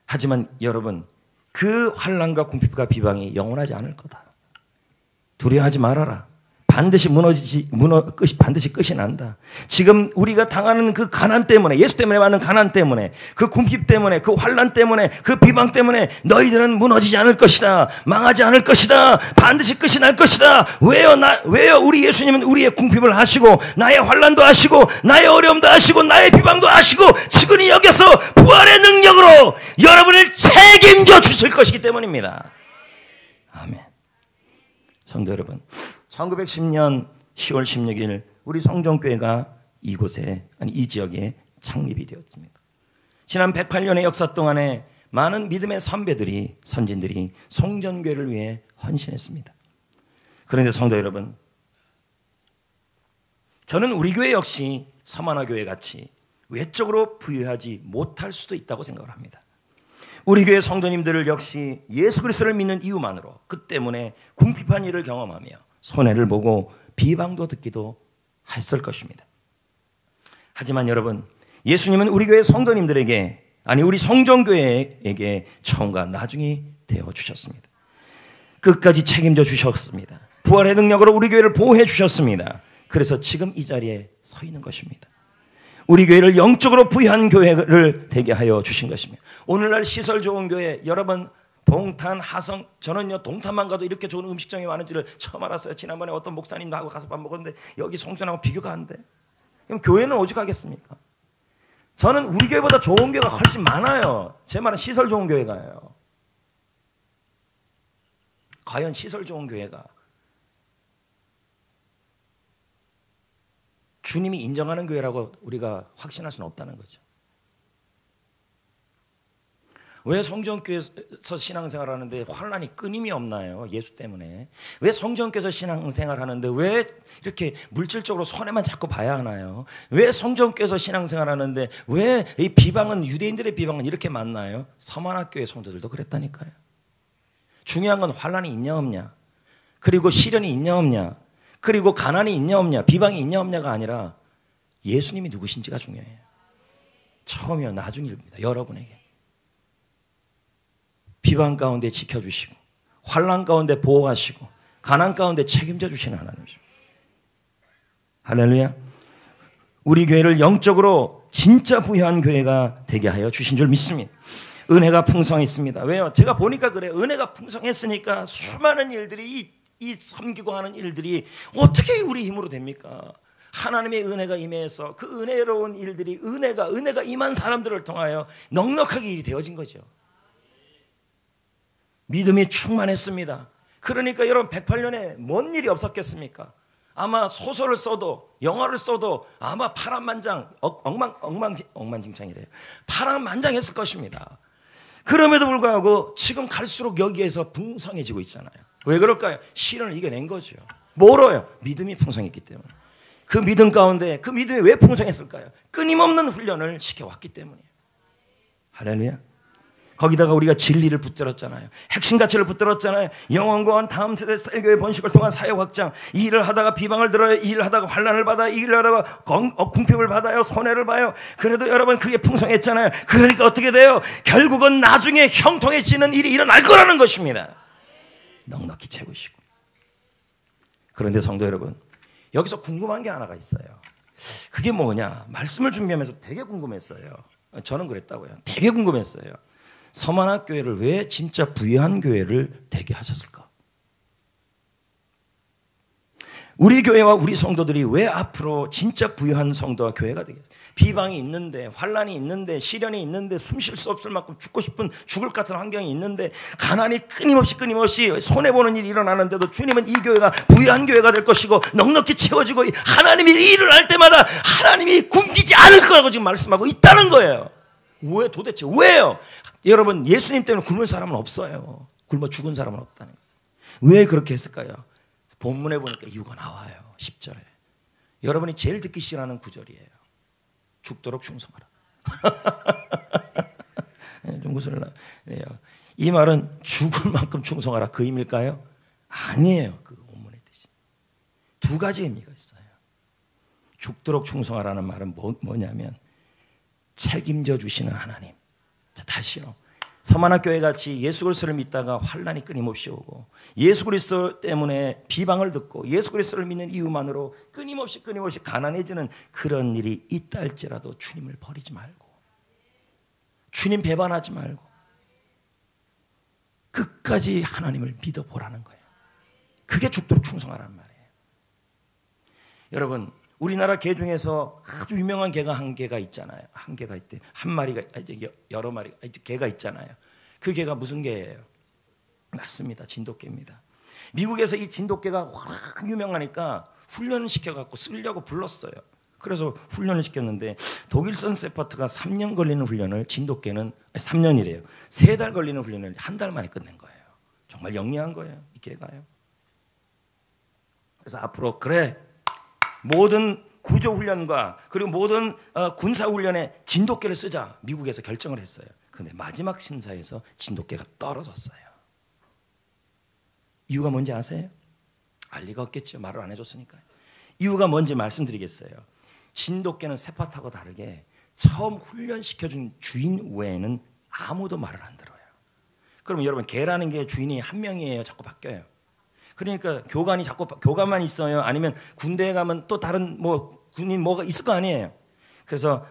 하지만 여러분, 그 환난과 궁핍과 비방이 영원하지 않을 거다. 두려워하지 말아라. 반드시 반드시 끝이 난다. 지금 우리가 당하는 그 가난 때문에, 예수 때문에 받는 가난 때문에, 그 궁핍 때문에, 그 환난 때문에, 그 비방 때문에 너희들은 무너지지 않을 것이다. 망하지 않을 것이다. 반드시 끝이 날 것이다. 왜요? 우리 예수님은 우리의 궁핍을 아시고, 나의 환난도 아시고, 나의 어려움도 아시고, 나의 비방도 아시고, 측은히 여겨서 부활의 능력으로 여러분을 책임져 주실 것이기 때문입니다. 아멘. 성도 여러분, 1910년 10월 16일 우리 성전교회가 이 지역에 창립이 되었습니다. 지난 108년의 역사 동안에 많은 믿음의 선배들이, 선진들이 성전교회를 위해 헌신했습니다. 그런데 성도 여러분, 저는 우리 교회 역시 서만화 교회 같이 외적으로 부유하지 못할 수도 있다고 생각을 합니다. 우리 교회 성도님들을 역시 예수 그리스도를 믿는 이유만으로 그 때문에 궁핍한 일을 경험하며 손해를 보고 비방도 듣기도 했을 것입니다. 하지만 여러분, 예수님은 우리 교회 성도님들에게, 아니 우리 성전교회에게 처음과 나중이 되어 주셨습니다. 끝까지 책임져 주셨습니다. 부활의 능력으로 우리 교회를 보호해 주셨습니다. 그래서 지금 이 자리에 서 있는 것입니다. 우리 교회를 영적으로 부유한 교회를 되게 하여 주신 것입니다. 오늘날 시설 좋은 교회, 여러분 동탄, 하성, 저는요 동탄만 가도 이렇게 좋은 음식점이 많은지를 처음 알았어요. 지난번에 어떤 목사님하고 가서 밥 먹었는데 여기 송전하고 비교가 안 돼. 그럼 교회는 오죽하겠습니까? 저는 우리 교회보다 좋은 교회가 훨씬 많아요. 제 말은 시설 좋은 교회가요. 과연 시설 좋은 교회가 주님이 인정하는 교회라고 우리가 확신할 수는 없다는 거죠. 왜 성전교회에서 신앙생활하는데 환난이 끊임이 없나요? 예수 때문에. 왜 성전교회에서 신앙생활하는데 왜 이렇게 물질적으로 손해만 자꾸 봐야 하나요? 왜 성전교회에서 신앙생활하는데 왜 이 비방은, 유대인들의 비방은 이렇게 많나요? 서만학교회 성도들도 그랬다니까요. 중요한 건 환난이 있냐 없냐, 그리고 시련이 있냐 없냐, 그리고 가난이 있냐 없냐, 비방이 있냐 없냐가 아니라 예수님이 누구신지가 중요해요. 처음이요 나중입니다. 여러분에게 비방 가운데 지켜주시고 환난 가운데 보호하시고 가난 가운데 책임져 주시는 하나님이죠. 할렐루야. 우리 교회를 영적으로 진짜 부유한 교회가 되게 하여 주신 줄 믿습니다. 은혜가 풍성했습니다. 왜요? 제가 보니까 그래요. 은혜가 풍성했으니까 수많은 일들이 이 섬기고 하는 일들이 어떻게 우리 힘으로 됩니까? 하나님의 은혜가 임해서 그 은혜로운 일들이 은혜가 임한 사람들을 통하여 넉넉하게 일이 되어진 거죠. 믿음이 충만했습니다. 그러니까 여러분 108년에 뭔 일이 없었겠습니까? 아마 소설을 써도 영화를 써도 아마 파란만장 엉망진창이래요. 파란만장했을 것입니다. 그럼에도 불구하고 지금 갈수록 여기에서 풍성해지고 있잖아요. 왜 그럴까요? 시련을 이겨낸 거죠. 뭐로요? 믿음이 풍성했기 때문에. 그 믿음 가운데 그 믿음이 왜 풍성했을까요? 끊임없는 훈련을 시켜왔기 때문이에요. 할렐루야. 거기다가 우리가 진리를 붙들었잖아요. 핵심 가치를 붙들었잖아요. 영원구원, 다음 세대 셀교의 번식을 통한 사역 확장, 이 일을 하다가 비방을 들어요, 이 일을 하다가 환난을 받아요, 이 일을 하다가 궁핍을 받아요, 손해를 봐요. 그래도 여러분 그게 풍성했잖아요. 그러니까 어떻게 돼요? 결국은 나중에 형통해지는 일이 일어날 거라는 것입니다. 넉넉히 채우시고. 그런데 성도 여러분, 여기서 궁금한 게 하나가 있어요. 그게 뭐냐? 말씀을 준비하면서 되게 궁금했어요. 저는 그랬다고요. 되게 궁금했어요. 서만학 교회를 왜 진짜 부유한 교회를 되게 하셨을까? 우리 교회와 우리 성도들이 왜 앞으로 진짜 부유한 성도와 교회가 되겠어요? 비방이 있는데, 환난이 있는데, 시련이 있는데, 숨 쉴 수 없을 만큼 죽고 싶은 죽을 것 같은 환경이 있는데, 가난이 끊임없이 손해보는 일이 일어나는데도 주님은 이 교회가 부유한 교회가 될 것이고 넉넉히 채워지고 하나님이 일을 할 때마다 하나님이 굶기지 않을 거라고 지금 말씀하고 있다는 거예요. 왜 도대체 왜요? 여러분 예수님 때문에 굶은 사람은 없어요. 굶어 죽은 사람은 없다는 거예요. 왜 그렇게 했을까요? 본문에 보니까 이유가 나와요. 10절에 여러분이 제일 듣기 싫어하는 구절이에요. 죽도록 충성하라. 좀 웃으려요. 이 말은 죽을 만큼 충성하라 그 의미일까요? 아니에요. 그 본문의 뜻이 두 가지 의미가 있어요. 죽도록 충성하라는 말은 뭐냐면 책임져 주시는 하나님. 자, 다시요. 서만학 교회 같이 예수 그리스도를 믿다가 환난이 끊임없이 오고 예수 그리스도 때문에 비방을 듣고 예수 그리스도를 믿는 이유만으로 끊임없이 가난해지는 그런 일이 있다 할지라도 주님을 버리지 말고 주님 배반하지 말고 끝까지 하나님을 믿어보라는 거예요. 그게 죽도록 충성하라는 말이에요. 여러분 우리나라 개 중에서 아주 유명한 개가 한 개가 있잖아요. 한 개가 있대. 한 마리가 여러 마리가 개가 있잖아요. 그 개가 무슨 개예요? 맞습니다. 진돗개입니다. 미국에서 이 진돗개가 워낙 유명하니까 훈련시켜갖고 쓰려고 불렀어요. 그래서 훈련을 시켰는데 독일선 세파트가 3년 걸리는 훈련을 진돗개는 3년이래요. 3달 걸리는 훈련을 한 달 만에 끝낸 거예요. 정말 영리한 거예요. 이 개가요. 그래서 앞으로 그래 모든 구조훈련과 그리고 모든 군사훈련에 진돗개를 쓰자 미국에서 결정을 했어요. 그런데 마지막 심사에서 진돗개가 떨어졌어요. 이유가 뭔지 아세요? 알 리가 없겠죠. 말을 안 해줬으니까요. 이유가 뭔지 말씀드리겠어요. 진돗개는 세파트하고 다르게 처음 훈련시켜준 주인 외에는 아무도 말을 안 들어요. 그러면 여러분 개라는 게 주인이 한 명이에요. 자꾸 바뀌어요. 그러니까 교관이 자꾸 교관만 있어요. 아니면 군대에 가면 또 다른 뭐 군인 뭐가 있을 거 아니에요. 그래서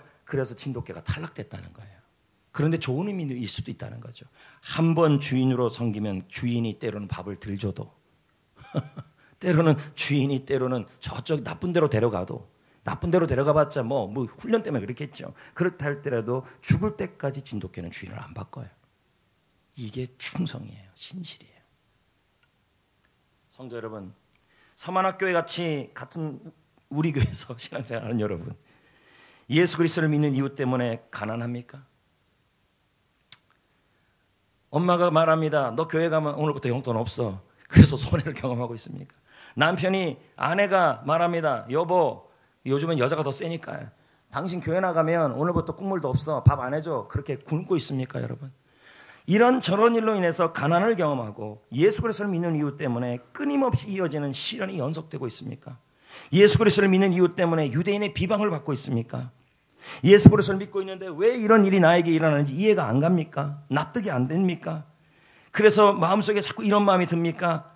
진돗개가 탈락됐다는 거예요. 그런데 좋은 의미일 수도 있다는 거죠. 한 번 주인으로 섬기면 주인이 때로는 밥을 들 줘도 때로는 주인이 때로는 저쪽 나쁜 데로 데려가도 나쁜 데로 데려가봤자 뭐 훈련 때문에 그렇겠죠. 그렇다 할때라도 죽을 때까지 진돗개는 주인을 안 바꿔요. 이게 충성이에요. 신실이에요. 성도 여러분, 서만학교회 같은 우리 교회에서 신앙생활하는 여러분, 예수 그리스도를 믿는 이유 때문에 가난합니까? 엄마가 말합니다. 너 교회 가면 오늘부터 용돈 없어. 그래서 손해를 경험하고 있습니까? 남편이 아내가 말합니다. 여보, 요즘은 여자가 더 세니까 당신 교회 나가면 오늘부터 국물도 없어. 밥 안 해줘. 그렇게 굶고 있습니까, 여러분? 이런 저런 일로 인해서 가난을 경험하고 예수 그리스도를 믿는 이유 때문에 끊임없이 이어지는 시련이 연속되고 있습니까? 예수 그리스도를 믿는 이유 때문에 유대인의 비방을 받고 있습니까? 예수 그리스도를 믿고 있는데 왜 이런 일이 나에게 일어나는지 이해가 안 갑니까? 납득이 안 됩니까? 그래서 마음속에 자꾸 이런 마음이 듭니까?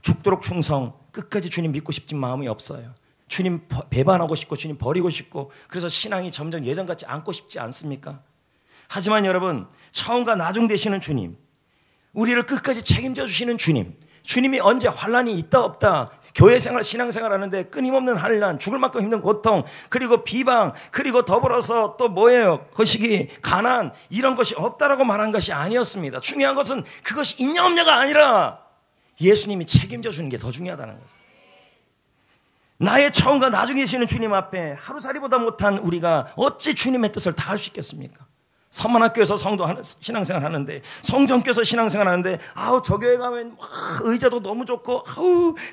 죽도록 충성, 끝까지 주님 믿고 싶진 마음이 없어요. 주님 배반하고 싶고 주님 버리고 싶고 그래서 신앙이 점점 예전같이 않고 싶지 않습니까? 하지만 여러분, 처음과 나중 되시는 주님, 우리를 끝까지 책임져 주시는 주님, 주님이 언제 환난이 있다 없다, 교회 생활, 신앙 생활하는데 끊임없는 환난, 죽을 만큼 힘든 고통, 그리고 비방, 그리고 더불어서 또 뭐예요? 거시기, 가난, 이런 것이 없다라고 말한 것이 아니었습니다. 중요한 것은 그것이 있냐 없냐가 아니라 예수님이 책임져 주는 게 더 중요하다는 거죠. 나의 처음과 나중에 계시는 주님 앞에 하루살이보다 못한 우리가 어찌 주님의 뜻을 다 할 수 있겠습니까? 서만학교에서 성도 신앙생활 하는데, 성전교에서 신앙생활 하는데, 저 교회 가면 의자도 너무 좋고,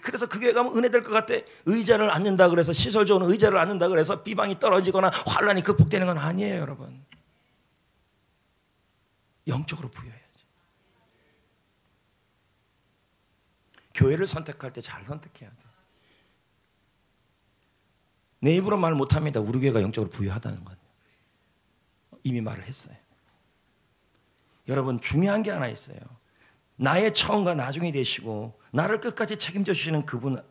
그래서 그 교회 가면 은혜 될 것 같아. 의자를 앉는다 그래서, 시설 좋은 의자를 앉는다 그래서 비방이 떨어지거나 환난이 극복되는 건 아니에요, 여러분. 영적으로 부여해야죠. 교회를 선택할 때 잘 선택해야 돼. 내 입으로 말 못합니다. 우리 교회가 영적으로 부유하다는 건. 이미 말을 했어요. 여러분, 중요한 게 하나 있어요. 나의 처음과 나중이 되시고 나를 끝까지 책임져 주시는 그분을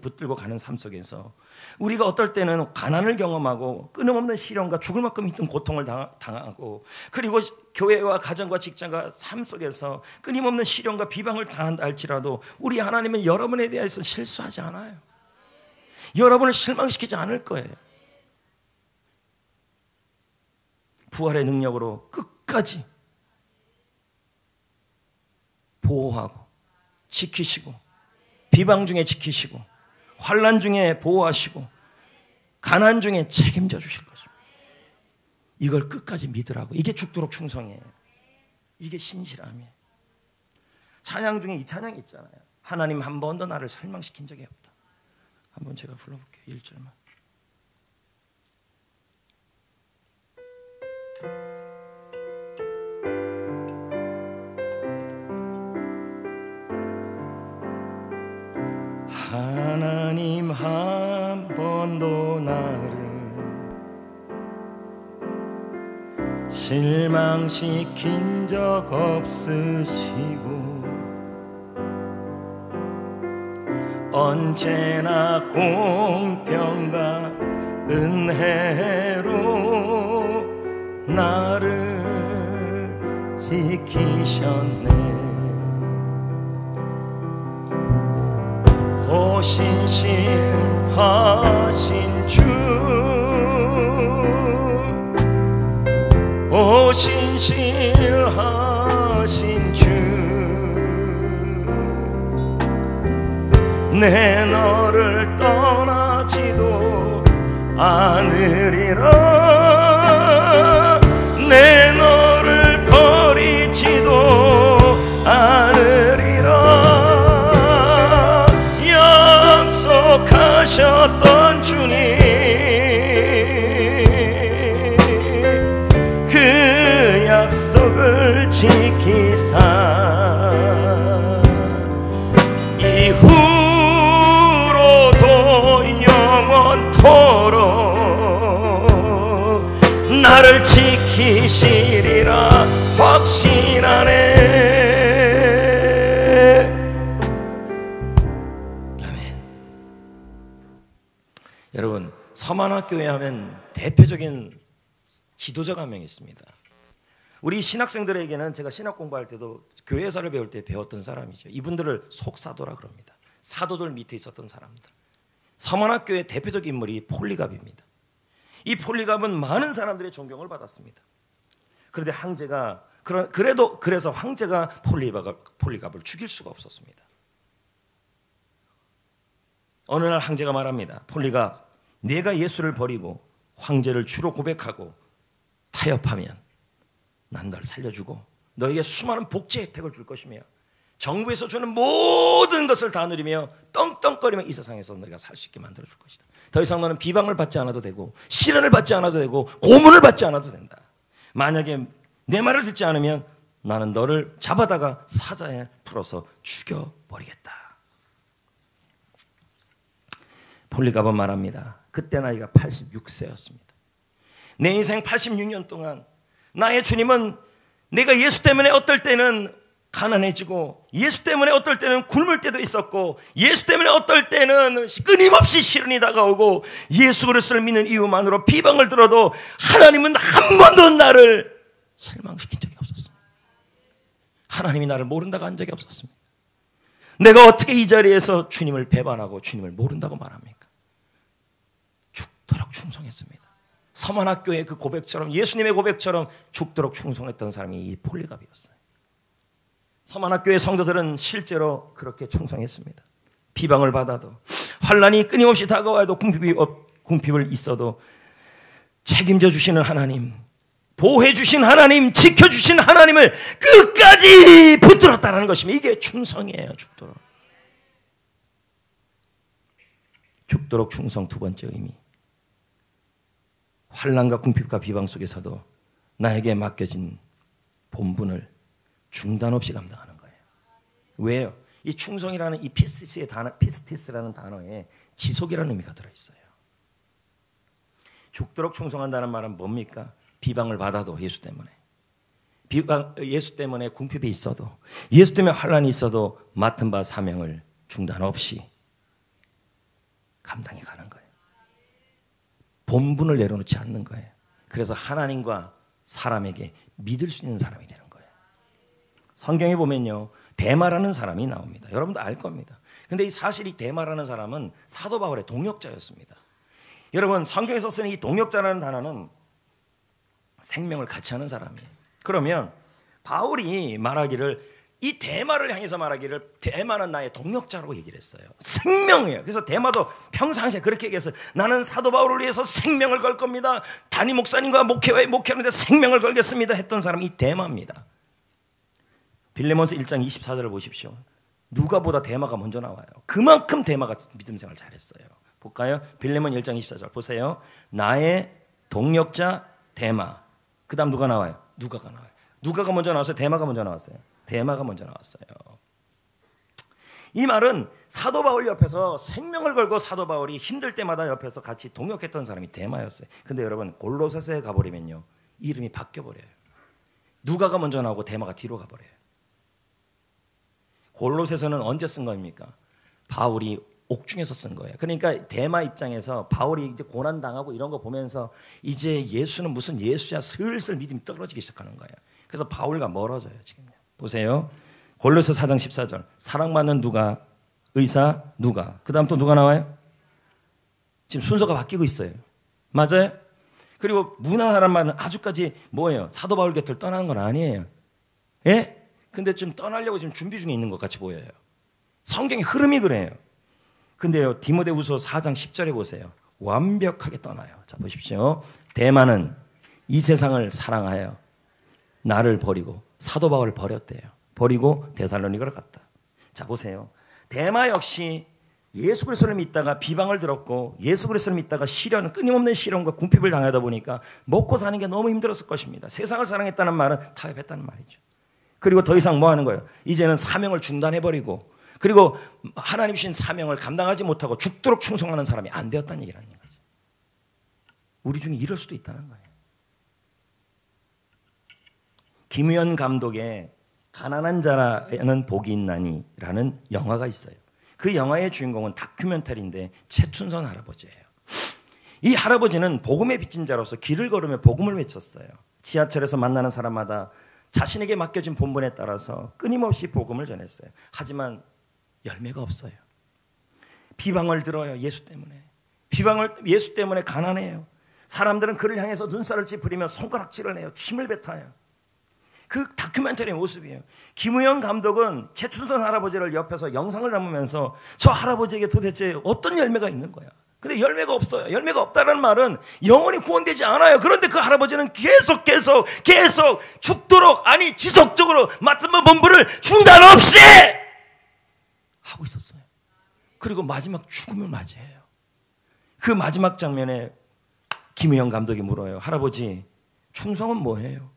붙들고 가는 삶 속에서 우리가 어떨 때는 가난을 경험하고 끊임없는 시련과 죽을 만큼 힘든 고통을 당하고, 그리고 교회와 가정과 직장과 삶 속에서 끊임없는 시련과 비방을 당한다 할지라도 우리 하나님은 여러분에 대해서 실수하지 않아요. 여러분을 실망시키지 않을 거예요. 부활의 능력으로 끝까지 보호하고 지키시고, 비방 중에 지키시고, 환난 중에 보호하시고, 가난 중에 책임져 주실 것입니다. 이걸 끝까지 믿으라고. 이게 죽도록 충성이에요. 이게 신실함이에요. 찬양 중에 이 찬양이 있잖아요. 하나님 한 번도 나를 실망시킨 적이 없다. 한번 제가 불러볼게요. 1절만. 하나님 한 번도 나를 실망시킨 적 없으시고 언제나 공평과 은혜로 나를 지키셨네. 신실하신 주, 오 신실하신 주, 내 너를 떠나지도 않으리라. 내 너를 버리지도 않으리라. 약속하셨던 주님, 그 약속을 지키사 이후로도 영원토록 나를 지키시리라 확신하네. 아멘. 여러분, 서만학교회 하면 대표적인 지도자가 한 명 있습니다. 우리 신학생들에게는 제가 신학 공부할 때도 교회사를 배울 때 배웠던 사람이죠. 이분들을 속사도라 그럽니다. 사도들 밑에 있었던 사람들. 서만학교의 대표적인 인물이 폴리갑입니다. 이 폴리갑은 많은 사람들의 존경을 받았습니다. 그런데 황제가 그래서 황제가 폴리갑을 죽일 수가 없었습니다. 어느 날 황제가 말합니다. 폴리갑, 네가 예수를 버리고 황제를 주로 고백하고 타협하면 난 널 살려주고 너에게 수많은 복지 혜택을 줄 것이며 정부에서 주는 모든 것을 다 누리며 떵떵거리며 이 세상에서 너희가 살 수 있게 만들어줄 것이다. 더 이상 너는 비방을 받지 않아도 되고 시련을 받지 않아도 되고 고문을 받지 않아도 된다. 만약에 내 말을 듣지 않으면 나는 너를 잡아다가 사자에 풀어서 죽여버리겠다. 폴리갑은 말합니다. 그때 나이가 86세였습니다. 내 인생 86년 동안 나의 주님은 내가 예수 때문에 어떨 때는 가난해지고 예수 때문에 어떨 때는 굶을 때도 있었고 예수 때문에 어떨 때는 끊임없이 시련이 다가오고 예수 그리스도를 믿는 이유만으로 비방을 들어도 하나님은 한 번도 나를 실망시킨 적이 없었습니다. 하나님이 나를 모른다고 한 적이 없었습니다. 내가 어떻게 이 자리에서 주님을 배반하고 주님을 모른다고 말합니까? 죽도록 충성했습니다. 서만학교의 그 고백처럼 예수님의 고백처럼 죽도록 충성했던 사람이 이 폴리갑이었어요. 서만학교의 성도들은 실제로 그렇게 충성했습니다. 비방을 받아도 환난이 끊임없이 다가와도 궁핍을 있어도 책임져 주시는 하나님, 보호해 주신 하나님, 지켜 주신 하나님을 끝까지 붙들었다는 것입니다. 이게 충성이에요. 죽도록 충성. 두 번째 의미, 환난과 궁핍과 비방 속에서도 나에게 맡겨진 본분을 중단 없이 감당하는 거예요. 왜요? 이 충성이라는 이 피스티스라는 단어에 지속이라는 의미가 들어있어요. 죽도록 충성한다는 말은 뭡니까? 비방을 받아도 예수 때문에, 예수 때문에 궁핍이 있어도, 예수 때문에 환난이 있어도 맡은 바 사명을 중단 없이 감당해 가는 거예요. 본분을 내려놓지 않는 거예요. 그래서 하나님과 사람에게 믿을 수 있는 사람이 되는 거예요. 성경에 보면요, 데마라는 사람이 나옵니다. 여러분도 알 겁니다. 근데 사실 이 데마라는 사람은 사도 바울의 동역자였습니다. 여러분, 성경에서 쓰는 이 동역자라는 단어는 생명을 같이 하는 사람이에요. 그러면 바울이 말하기를, 이 데마를 향해서 말하기를 데마는 나의 동역자라고 얘기를 했어요. 생명이에요. 그래서 데마도 평상시에 그렇게 얘기했어요. 나는 사도 바울을 위해서 생명을 걸 겁니다. 담임 목사님과 목회하는데 생명을 걸겠습니다 했던 사람이 이 데마입니다. 빌레몬서 1장 24절을 보십시오. 누가보다 데마가 먼저 나와요. 그만큼 데마가 믿음 생활 잘했어요. 볼까요? 빌레몬 1장 24절 보세요. 나의 동역자 데마. 그 다음 누가 나와요? 누가가 나와요. 누가가 먼저 나왔어요? 데마가 먼저 나왔어요? 데마가 먼저 나왔어요. 이 말은 사도 바울 옆에서 생명을 걸고 사도 바울이 힘들 때마다 옆에서 같이 동역했던 사람이 데마였어요. 근데 여러분, 골로새서에 가버리면요, 이름이 바뀌어버려요. 누가가 먼저 나오고 데마가 뒤로 가버려요. 골로새서는 언제 쓴 겁니까? 바울이 옥중에서 쓴 거예요. 그러니까 데마 입장에서 바울이 이제 고난당하고 이런 거 보면서 이제 예수는 무슨 예수야, 슬슬 믿음이 떨어지기 시작하는 거예요. 그래서 바울과 멀어져요. 지금 보세요. 골로새 4장 14절. 사랑받는 누가, 의사 누가, 그 다음 또 누가 나와요? 지금 순서가 바뀌고 있어요. 맞아요? 그리고 무난하란 말은 아주까지 뭐예요? 사도 바울 곁을 떠나는 건 아니에요. 예? 근데 좀 떠나려고 지금 준비 중에 있는 것 같이 보여요. 성경의 흐름이 그래요. 근데요, 디모데후서 4장 10절에 보세요. 완벽하게 떠나요. 자, 보십시오. 대마는 이 세상을 사랑하여 나를 버리고 사도 바울을 버렸대요. 버리고 데살로니가로 갔다. 자, 보세요. 대마 역시 예수 그리스도를 믿다가 비방을 들었고 예수 그리스도를 믿다가 시련, 끊임없는 시련과 궁핍을 당하다 보니까 먹고 사는 게 너무 힘들었을 것입니다. 세상을 사랑했다는 말은 타협했다는 말이죠. 그리고 더 이상 뭐 하는 거예요? 이제는 사명을 중단해버리고 그리고 하나님 주신 사명을 감당하지 못하고 죽도록 충성하는 사람이 안 되었다는 얘기라는 거죠. 우리 중에 이럴 수도 있다는 거예요. 김우현 감독의 가난한 자라는 복이 있나니라는 영화가 있어요. 그 영화의 주인공은 다큐멘터리인데 최춘선 할아버지예요. 이 할아버지는 복음의 빚진 자로서 길을 걸으며 복음을 외쳤어요. 지하철에서 만나는 사람마다 자신에게 맡겨진 본분에 따라서 끊임없이 복음을 전했어요. 하지만 열매가 없어요. 비방을 들어요. 예수 때문에. 예수 때문에 가난해요. 사람들은 그를 향해서 눈살을 찌푸리며 손가락질을 해요. 침을 뱉어요. 그 다큐멘터리의 모습이에요. 김우영 감독은 최춘선 할아버지를 옆에서 영상을 담으면서 저 할아버지에게 도대체 어떤 열매가 있는 거야. 근데 열매가 없어요. 열매가 없다는 말은 영원히 구원되지 않아요. 그런데 그 할아버지는 계속 죽도록, 아니 지속적으로 맡은 본분을 중단 없이 하고 있었어요. 그리고 마지막 죽음을 맞이해요. 그 마지막 장면에 김우영 감독이 물어요. 할아버지, 충성은 뭐예요?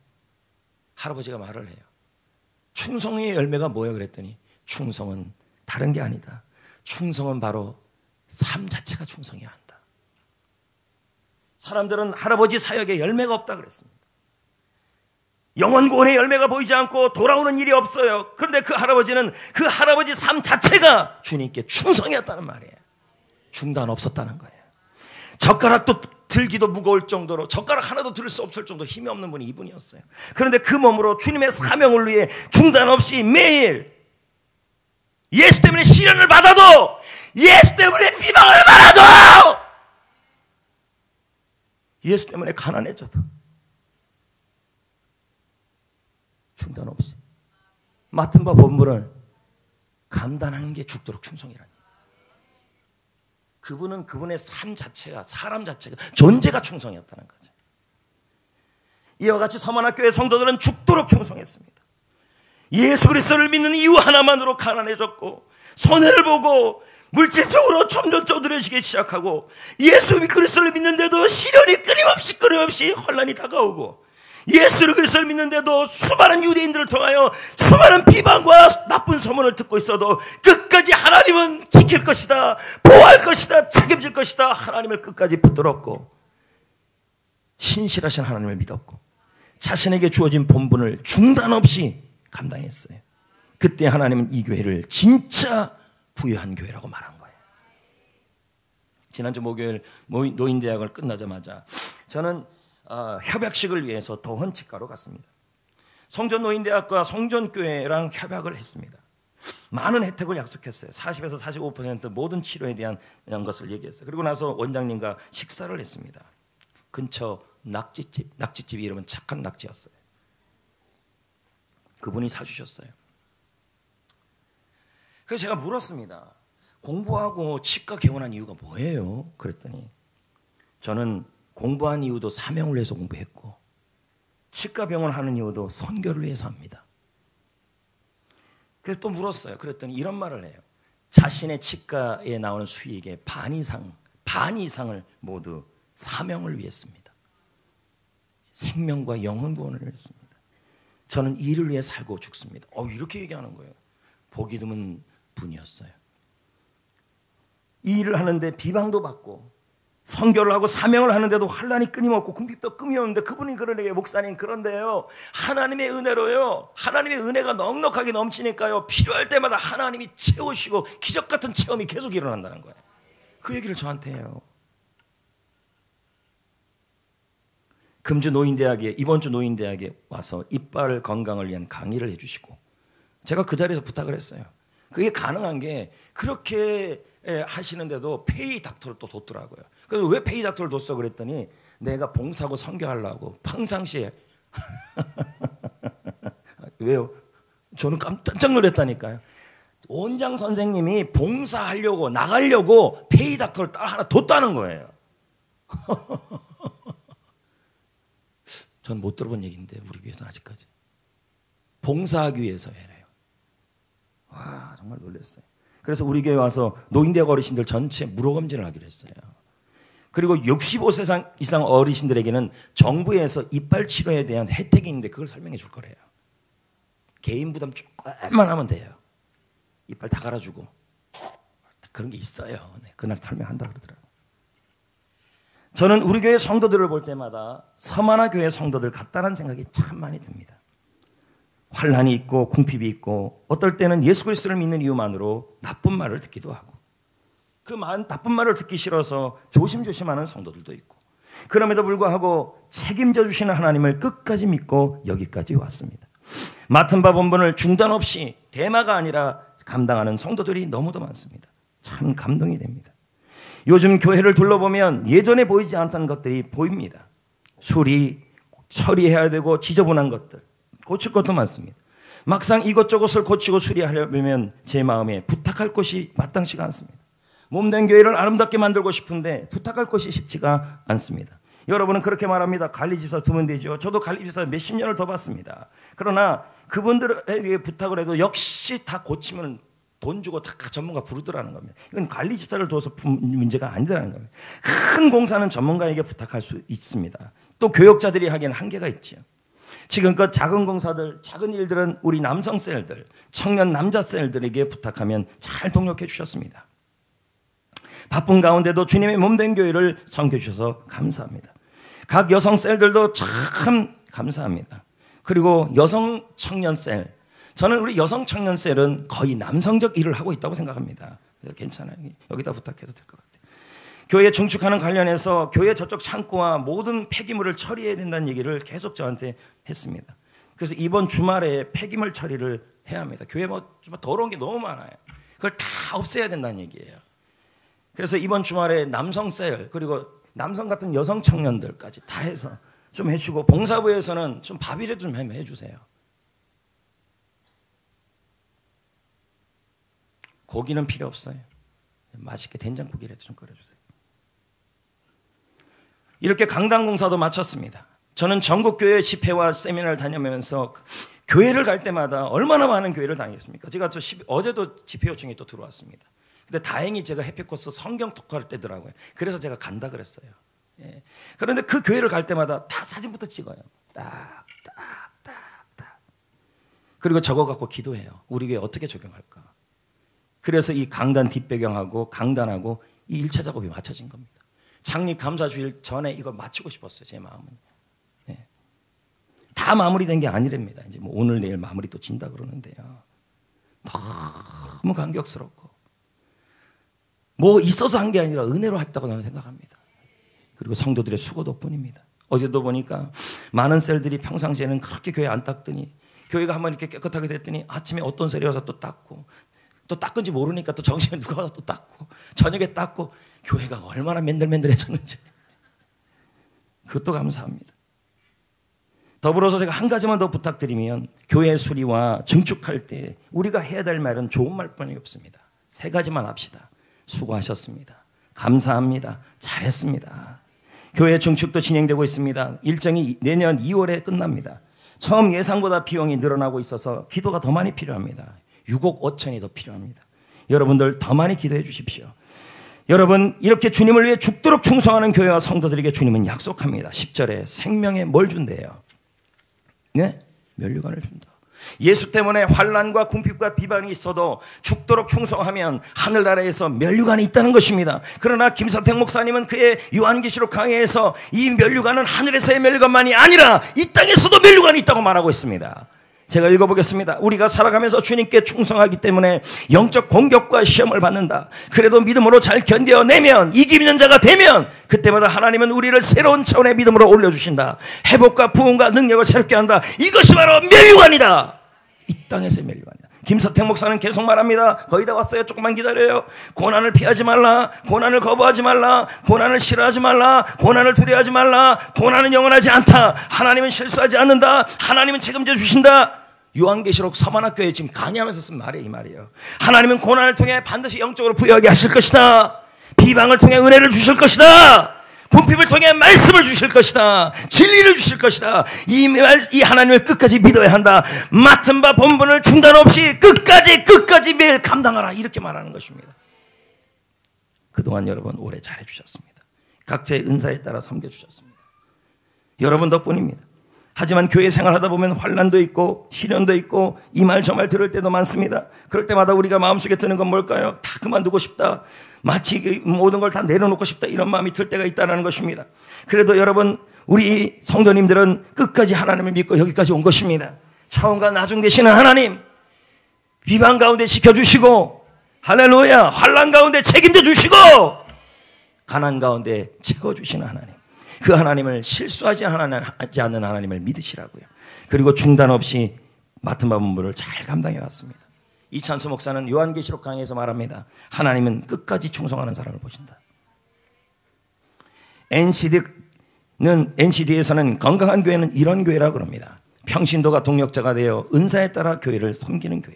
할아버지가 말을 해요. 충성의 열매가 뭐예요? 그랬더니 충성은 다른 게 아니다. 충성은 바로 삶 자체가 충성해야 한다. 사람들은 할아버지 사역에 열매가 없다 그랬습니다. 영원 구원의 열매가 보이지 않고 돌아오는 일이 없어요. 그런데 그 할아버지는 그 할아버지 삶 자체가 주님께 충성이었다는 말이에요. 중단 없었다는 거예요. 젓가락도 들기도 무거울 정도로 젓가락 하나도 들 수 없을 정도로 힘이 없는 분이 이분이었어요. 그런데 그 몸으로 주님의 사명을 위해 중단 없이 매일 예수 때문에 시련을 받아도 예수 때문에 비방을 받아도 예수 때문에 가난해져도 중단 없이 맡은 바 본분을 감당하는 게 죽도록 충성이라니. 그분은 그분의 삶 자체가, 사람 자체가, 존재가 충성이었다는 거죠. 이와 같이 서만학교회 성도들은 죽도록 충성했습니다. 예수 그리스도를 믿는 이유 하나만으로 가난해졌고 손해를 보고 물질적으로 점점 쪼들어지기 시작하고 예수 그리스도를 믿는데도 시련이 끊임없이 혼란이 다가오고 예수 그리스도를 믿는데도 수많은 유대인들을 통하여 수많은 비방과 나쁜 소문을 듣고 있어도 끝까지 하나님은 지킬 것이다, 보호할 것이다, 책임질 것이다, 하나님을 끝까지 붙들었고 신실하신 하나님을 믿었고 자신에게 주어진 본분을 중단 없이 감당했어요. 그때 하나님은 이 교회를 진짜 부유한 교회라고 말한 거예요. 지난주 목요일 노인대학을 끝나자마자 저는 협약식을 위해서 도헌치과로 갔습니다. 성전노인대학과 성전교회랑 협약을 했습니다. 많은 혜택을 약속했어요. 40에서 45% 모든 치료에 대한 것을 얘기했어요. 그리고 나서 원장님과 식사를 했습니다. 근처 낙지집 이름은 착한 낙지였어요. 그분이 사주셨어요. 그래서 제가 물었습니다. 공부하고 치과 개원한 이유가 뭐예요? 그랬더니 저는 공부한 이유도 사명을 위해서 공부했고 치과 병원 하는 이유도 선교를 위해서 합니다. 그래서 또 물었어요. 그랬더니 이런 말을 해요. 자신의 치과에 나오는 수익의 반 이상을 모두 사명을 위해 씁니다. 생명과 영혼 구원을 위해 씁니다. 저는 이를 위해 살고 죽습니다. 이렇게 얘기하는 거예요. 보기 드문 분이었어요. 이 일을 하는데 비방도 받고 선교를 하고 사명을 하는데도 환란이 끊임없고 궁핍도 끊임없는데 그분이 그러네요. 목사님, 그런데요, 하나님의 은혜로요, 하나님의 은혜가 넉넉하게 넘치니까요, 필요할 때마다 하나님이 채우시고 기적 같은 체험이 계속 일어난다는 거예요. 그 얘기를 저한테 해요. 이번 주 노인대학에 와서 이빨 건강을 위한 강의를 해주시고 제가 그 자리에서 부탁을 했어요. 그게 가능한 게 그렇게 하시는데도 페이 닥터를 또 뒀더라고요. 그래서 왜 페이 닥터를 뒀어 그랬더니 내가 봉사하고 선교하려고 평상시에 왜요? 저는 깜짝 놀랐다니까요. 원장 선생님이 봉사하려고 나가려고 페이 닥터를 하나 뒀다는 거예요. 전 못 들어본 얘기인데 우리 교회에서는 아직까지. 봉사하기 위해서 해래요. 와, 정말 놀랐어요. 그래서 우리 교회 와서 노인대학 어르신들 전체 무료검진을 하기로 했어요. 그리고 65세 이상 어르신들에게는 정부에서 이빨 치료에 대한 혜택이 있는데 그걸 설명해 줄 거래요. 개인 부담 조금만 하면 돼요. 이빨 다 갈아주고 그런 게 있어요. 네, 그날 설명한다 그러더라고요. 저는 우리 교회 성도들을 볼 때마다 서만화 교회 성도들 같다는 생각이 참 많이 듭니다. 환난이 있고 궁핍이 있고 어떨 때는 예수 그리스도를 믿는 이유만으로 나쁜 말을 듣기도 하고 그 나쁜 말을 듣기 싫어서 조심조심하는 성도들도 있고 그럼에도 불구하고 책임져 주시는 하나님을 끝까지 믿고 여기까지 왔습니다. 맡은 바 본분을 중단 없이 대마가 아니라 감당하는 성도들이 너무도 많습니다. 참 감동이 됩니다. 요즘 교회를 둘러보면 예전에 보이지 않던 것들이 보입니다. 처리해야 되고 지저분한 것들, 고칠 것도 많습니다. 막상 이것저것을 고치고 수리하려면 제 마음에 부탁할 것이 마땅치가 않습니다. 몸된 교회를 아름답게 만들고 싶은데 부탁할 것이 쉽지가 않습니다. 여러분은 그렇게 말합니다. 관리집사 두면 되죠. 저도 관리집사 몇십 년을 더 봤습니다. 그러나 그분들에게 부탁을 해도 역시 다 고치면 돈 주고 다 전문가 부르더라는 겁니다. 이건 관리집사를 둬서 문제가 아니라는 겁니다. 큰 공사는 전문가에게 부탁할 수 있습니다. 또 교역자들이 하기에는 한계가 있죠. 지금껏 작은 공사들, 작은 일들은 우리 남성 셀들, 청년 남자 셀들에게 부탁하면 잘 동력해 주셨습니다. 바쁜 가운데도 주님의 몸된 교회를 섬겨 주셔서 감사합니다. 각 여성 셀들도 참 감사합니다. 그리고 여성 청년 셀, 저는 우리 여성 청년 셀은 거의 남성적 일을 하고 있다고 생각합니다. 괜찮아요. 여기다 부탁해도 될 것 같아요. 교회 중축하는 관련해서 교회 저쪽 창고와 모든 폐기물을 처리해야 된다는 얘기를 계속 저한테 했습니다. 그래서 이번 주말에 폐기물 처리를 해야 합니다. 교회 뭐 더러운 게 너무 많아요. 그걸 다 없애야 된다는 얘기예요. 그래서 이번 주말에 남성 셀 그리고 남성 같은 여성 청년들까지 다 해서 좀 해주고 봉사부에서는 좀 밥이라도 좀 해주세요. 고기는 필요 없어요. 맛있게 된장고기라도 좀 끓여주세요. 이렇게 강당공사도 마쳤습니다. 저는 전국교회 집회와 세미나를 다니면서 교회를 갈 때마다 얼마나 많은 교회를 다녔습니까? 제가 어제도 집회 요청이 또 들어왔습니다. 근데 다행히 제가 해피코스 성경 토크할 때더라고요. 그래서 제가 간다 그랬어요. 예. 그런데 그 교회를 갈 때마다 다 사진부터 찍어요. 딱. 그리고 저거 갖고 기도해요. 우리 교회 어떻게 적용할까? 그래서 이 강단 뒷배경하고 강단하고 이 1차 작업이 맞춰진 겁니다. 창립 감사주일 전에 이걸 마치고 싶었어요. 제 마음은. 예. 다 마무리된 게 아니랍니다. 이제 뭐 오늘 내일 마무리 또 진다 그러는데요. 너무 감격스럽고 뭐 있어서 한 게 아니라 은혜로 했다고 저는 생각합니다. 그리고 성도들의 수고 덕분입니다. 어제도 보니까 많은 셀들이 평상시에는 그렇게 교회 안 닦더니 교회가 한번 이렇게 깨끗하게 됐더니 아침에 어떤 셀이 와서 또 닦고 또 닦은지 모르니까 또 정신에 누가 와서 또 닦고 저녁에 닦고 교회가 얼마나 맨들맨들해졌는지 그것도 감사합니다. 더불어서 제가 한 가지만 더 부탁드리면 교회 수리와 증축할 때 우리가 해야 될 말은 좋은 말뿐이 없습니다. 3가지만 합시다. 수고하셨습니다. 감사합니다. 잘했습니다. 교회 증축도 진행되고 있습니다. 일정이 내년 2월에 끝납니다. 처음 예상보다 비용이 늘어나고 있어서 기도가 더 많이 필요합니다. 6억 5천이 더 필요합니다. 여러분들 더 많이 기도해 주십시오. 여러분 이렇게 주님을 위해 죽도록 충성하는 교회와 성도들에게 주님은 약속합니다. 10절에 생명에 뭘 준대요? 네? 면류관을 준다. 예수 때문에 환난과 궁핍과 비방이 있어도 죽도록 충성하면 하늘나라에서 면류관이 있다는 것입니다. 그러나 김서택 목사님은 그의 요한계시록 강해에서 이 면류관은 하늘에서의 면류관만이 아니라 이 땅에서도 면류관이 있다고 말하고 있습니다. 제가 읽어보겠습니다. 우리가 살아가면서 주님께 충성하기 때문에 영적 공격과 시험을 받는다. 그래도 믿음으로 잘 견뎌내면 이기는 자가 되면 그때마다 하나님은 우리를 새로운 차원의 믿음으로 올려주신다. 회복과 부흥과 능력을 새롭게 한다. 이것이 바로 면류관이다. 이 땅에서의 면류관이다. 김서택 목사는 계속 말합니다. 거의 다 왔어요. 조금만 기다려요. 고난을 피하지 말라. 고난을 거부하지 말라. 고난을 싫어하지 말라. 고난을 두려워하지 말라. 고난은 영원하지 않다. 하나님은 실수하지 않는다. 하나님은 책임져 주신다. 요한계시록 서만학교에 지금 강의하면서 쓴 말이 이 말이에요. 하나님은 고난을 통해 반드시 영적으로 부여하게 하실 것이다. 비방을 통해 은혜를 주실 것이다. 궁핍을 통해 말씀을 주실 것이다. 진리를 주실 것이다. 이 하나님을 끝까지 믿어야 한다. 맡은 바 본분을 중단 없이 끝까지 매일 감당하라. 이렇게 말하는 것입니다. 그동안 여러분 오래 잘해주셨습니다. 각자의 은사에 따라 섬겨주셨습니다. 여러분 덕분입니다. 하지만 교회 생활하다 보면 환난도 있고 시련도 있고 이 말 저 말 들을 때도 많습니다. 그럴 때마다 우리가 마음속에 드는 건 뭘까요? 다 그만두고 싶다. 마치 모든 걸 다 내려놓고 싶다. 이런 마음이 들 때가 있다는 것입니다. 그래도 여러분 우리 성도님들은 끝까지 하나님을 믿고 여기까지 온 것입니다. 처음과 나중 되시는 하나님, 비방 가운데 지켜주시고 할렐루야, 환난 가운데 책임져 주시고 가난 가운데 채워주시는 하나님, 그 하나님을 실수하지 않는 하나님을 믿으시라고요. 그리고 중단 없이 맡은 바 본분을 잘 감당해 왔습니다. 이찬수 목사는 요한계시록 강의에서 말합니다. 하나님은 끝까지 충성하는 사람을 보신다. NCD에서는 건강한 교회는 이런 교회라고 합니다. 평신도가 동력자가 되어 은사에 따라 교회를 섬기는 교회.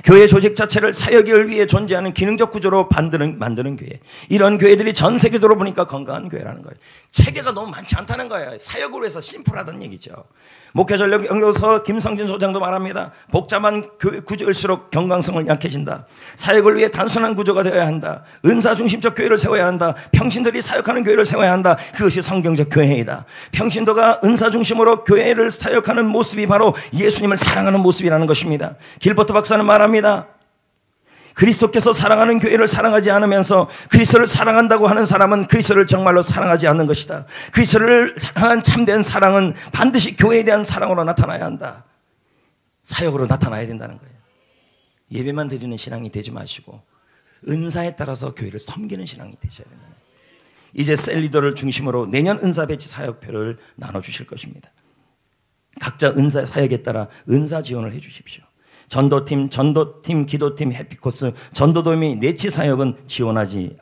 교회 조직 자체를 사역을 위해 존재하는 기능적 구조로 만드는 교회. 이런 교회들이 전 세계적으로 보니까 건강한 교회라는 거예요. 체계가 너무 많지 않다는 거예요. 사역으로 해서 심플하다는 얘기죠. 목회전력 연구소 김성진 소장도 말합니다. 복잡한 교회 구조일수록 경강성을 약해진다. 사역을 위해 단순한 구조가 되어야 한다. 은사 중심적 교회를 세워야 한다. 평신들이 사역하는 교회를 세워야 한다. 그것이 성경적 교회이다. 평신도가 은사 중심으로 교회를 사역하는 모습이 바로 예수님을 사랑하는 모습이라는 것입니다. 길버트 박사는 말합니다. 그리스도께서 사랑하는 교회를 사랑하지 않으면서 그리스도를 사랑한다고 하는 사람은 그리스도를 정말로 사랑하지 않는 것이다. 그리스도를 향한 참된 사랑은 반드시 교회에 대한 사랑으로 나타나야 한다. 사역으로 나타나야 된다는 거예요. 예배만 드리는 신앙이 되지 마시고 은사에 따라서 교회를 섬기는 신앙이 되셔야 됩니다. 이제 셀리더를 중심으로 내년 은사 배치 사역표를 나눠주실 것입니다. 각자 은사 사역에 따라 은사 지원을 해 주십시오. 전도팀, 기도팀, 해피코스, 전도도우미, 내치 사역은 지원하지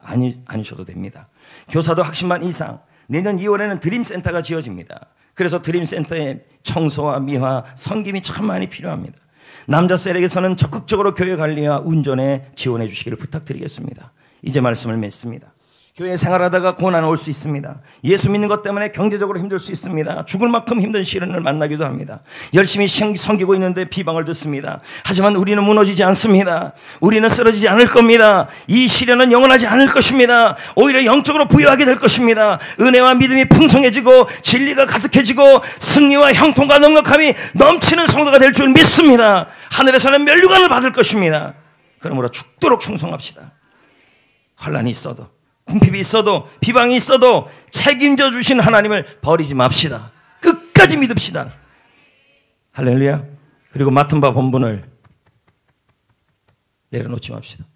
않으셔도 됩니다. 교사도 학신반 이상, 내년 2월에는 드림센터가 지어집니다. 그래서 드림센터에 청소와 미화, 섬김이 참 많이 필요합니다. 남자 셀에게서는 적극적으로 교회 관리와 운전에 지원해 주시기를 부탁드리겠습니다. 이제 말씀을 맺습니다. 교회 생활하다가 고난 올 수 있습니다. 예수 믿는 것 때문에 경제적으로 힘들 수 있습니다. 죽을 만큼 힘든 시련을 만나기도 합니다. 열심히 섬기고 있는데 비방을 듣습니다. 하지만 우리는 무너지지 않습니다. 우리는 쓰러지지 않을 겁니다. 이 시련은 영원하지 않을 것입니다. 오히려 영적으로 부여하게 될 것입니다. 은혜와 믿음이 풍성해지고 진리가 가득해지고 승리와 형통과 넉넉함이 넘치는 성도가 될 줄 믿습니다. 하늘에서는 면류관을 받을 것입니다. 그러므로 죽도록 충성합시다. 환난이 있어도, 궁핍이 있어도, 비방이 있어도 책임져 주신 하나님을 버리지 맙시다. 끝까지 믿읍시다. 할렐루야. 그리고 맡은 바 본분을 내려놓지 맙시다.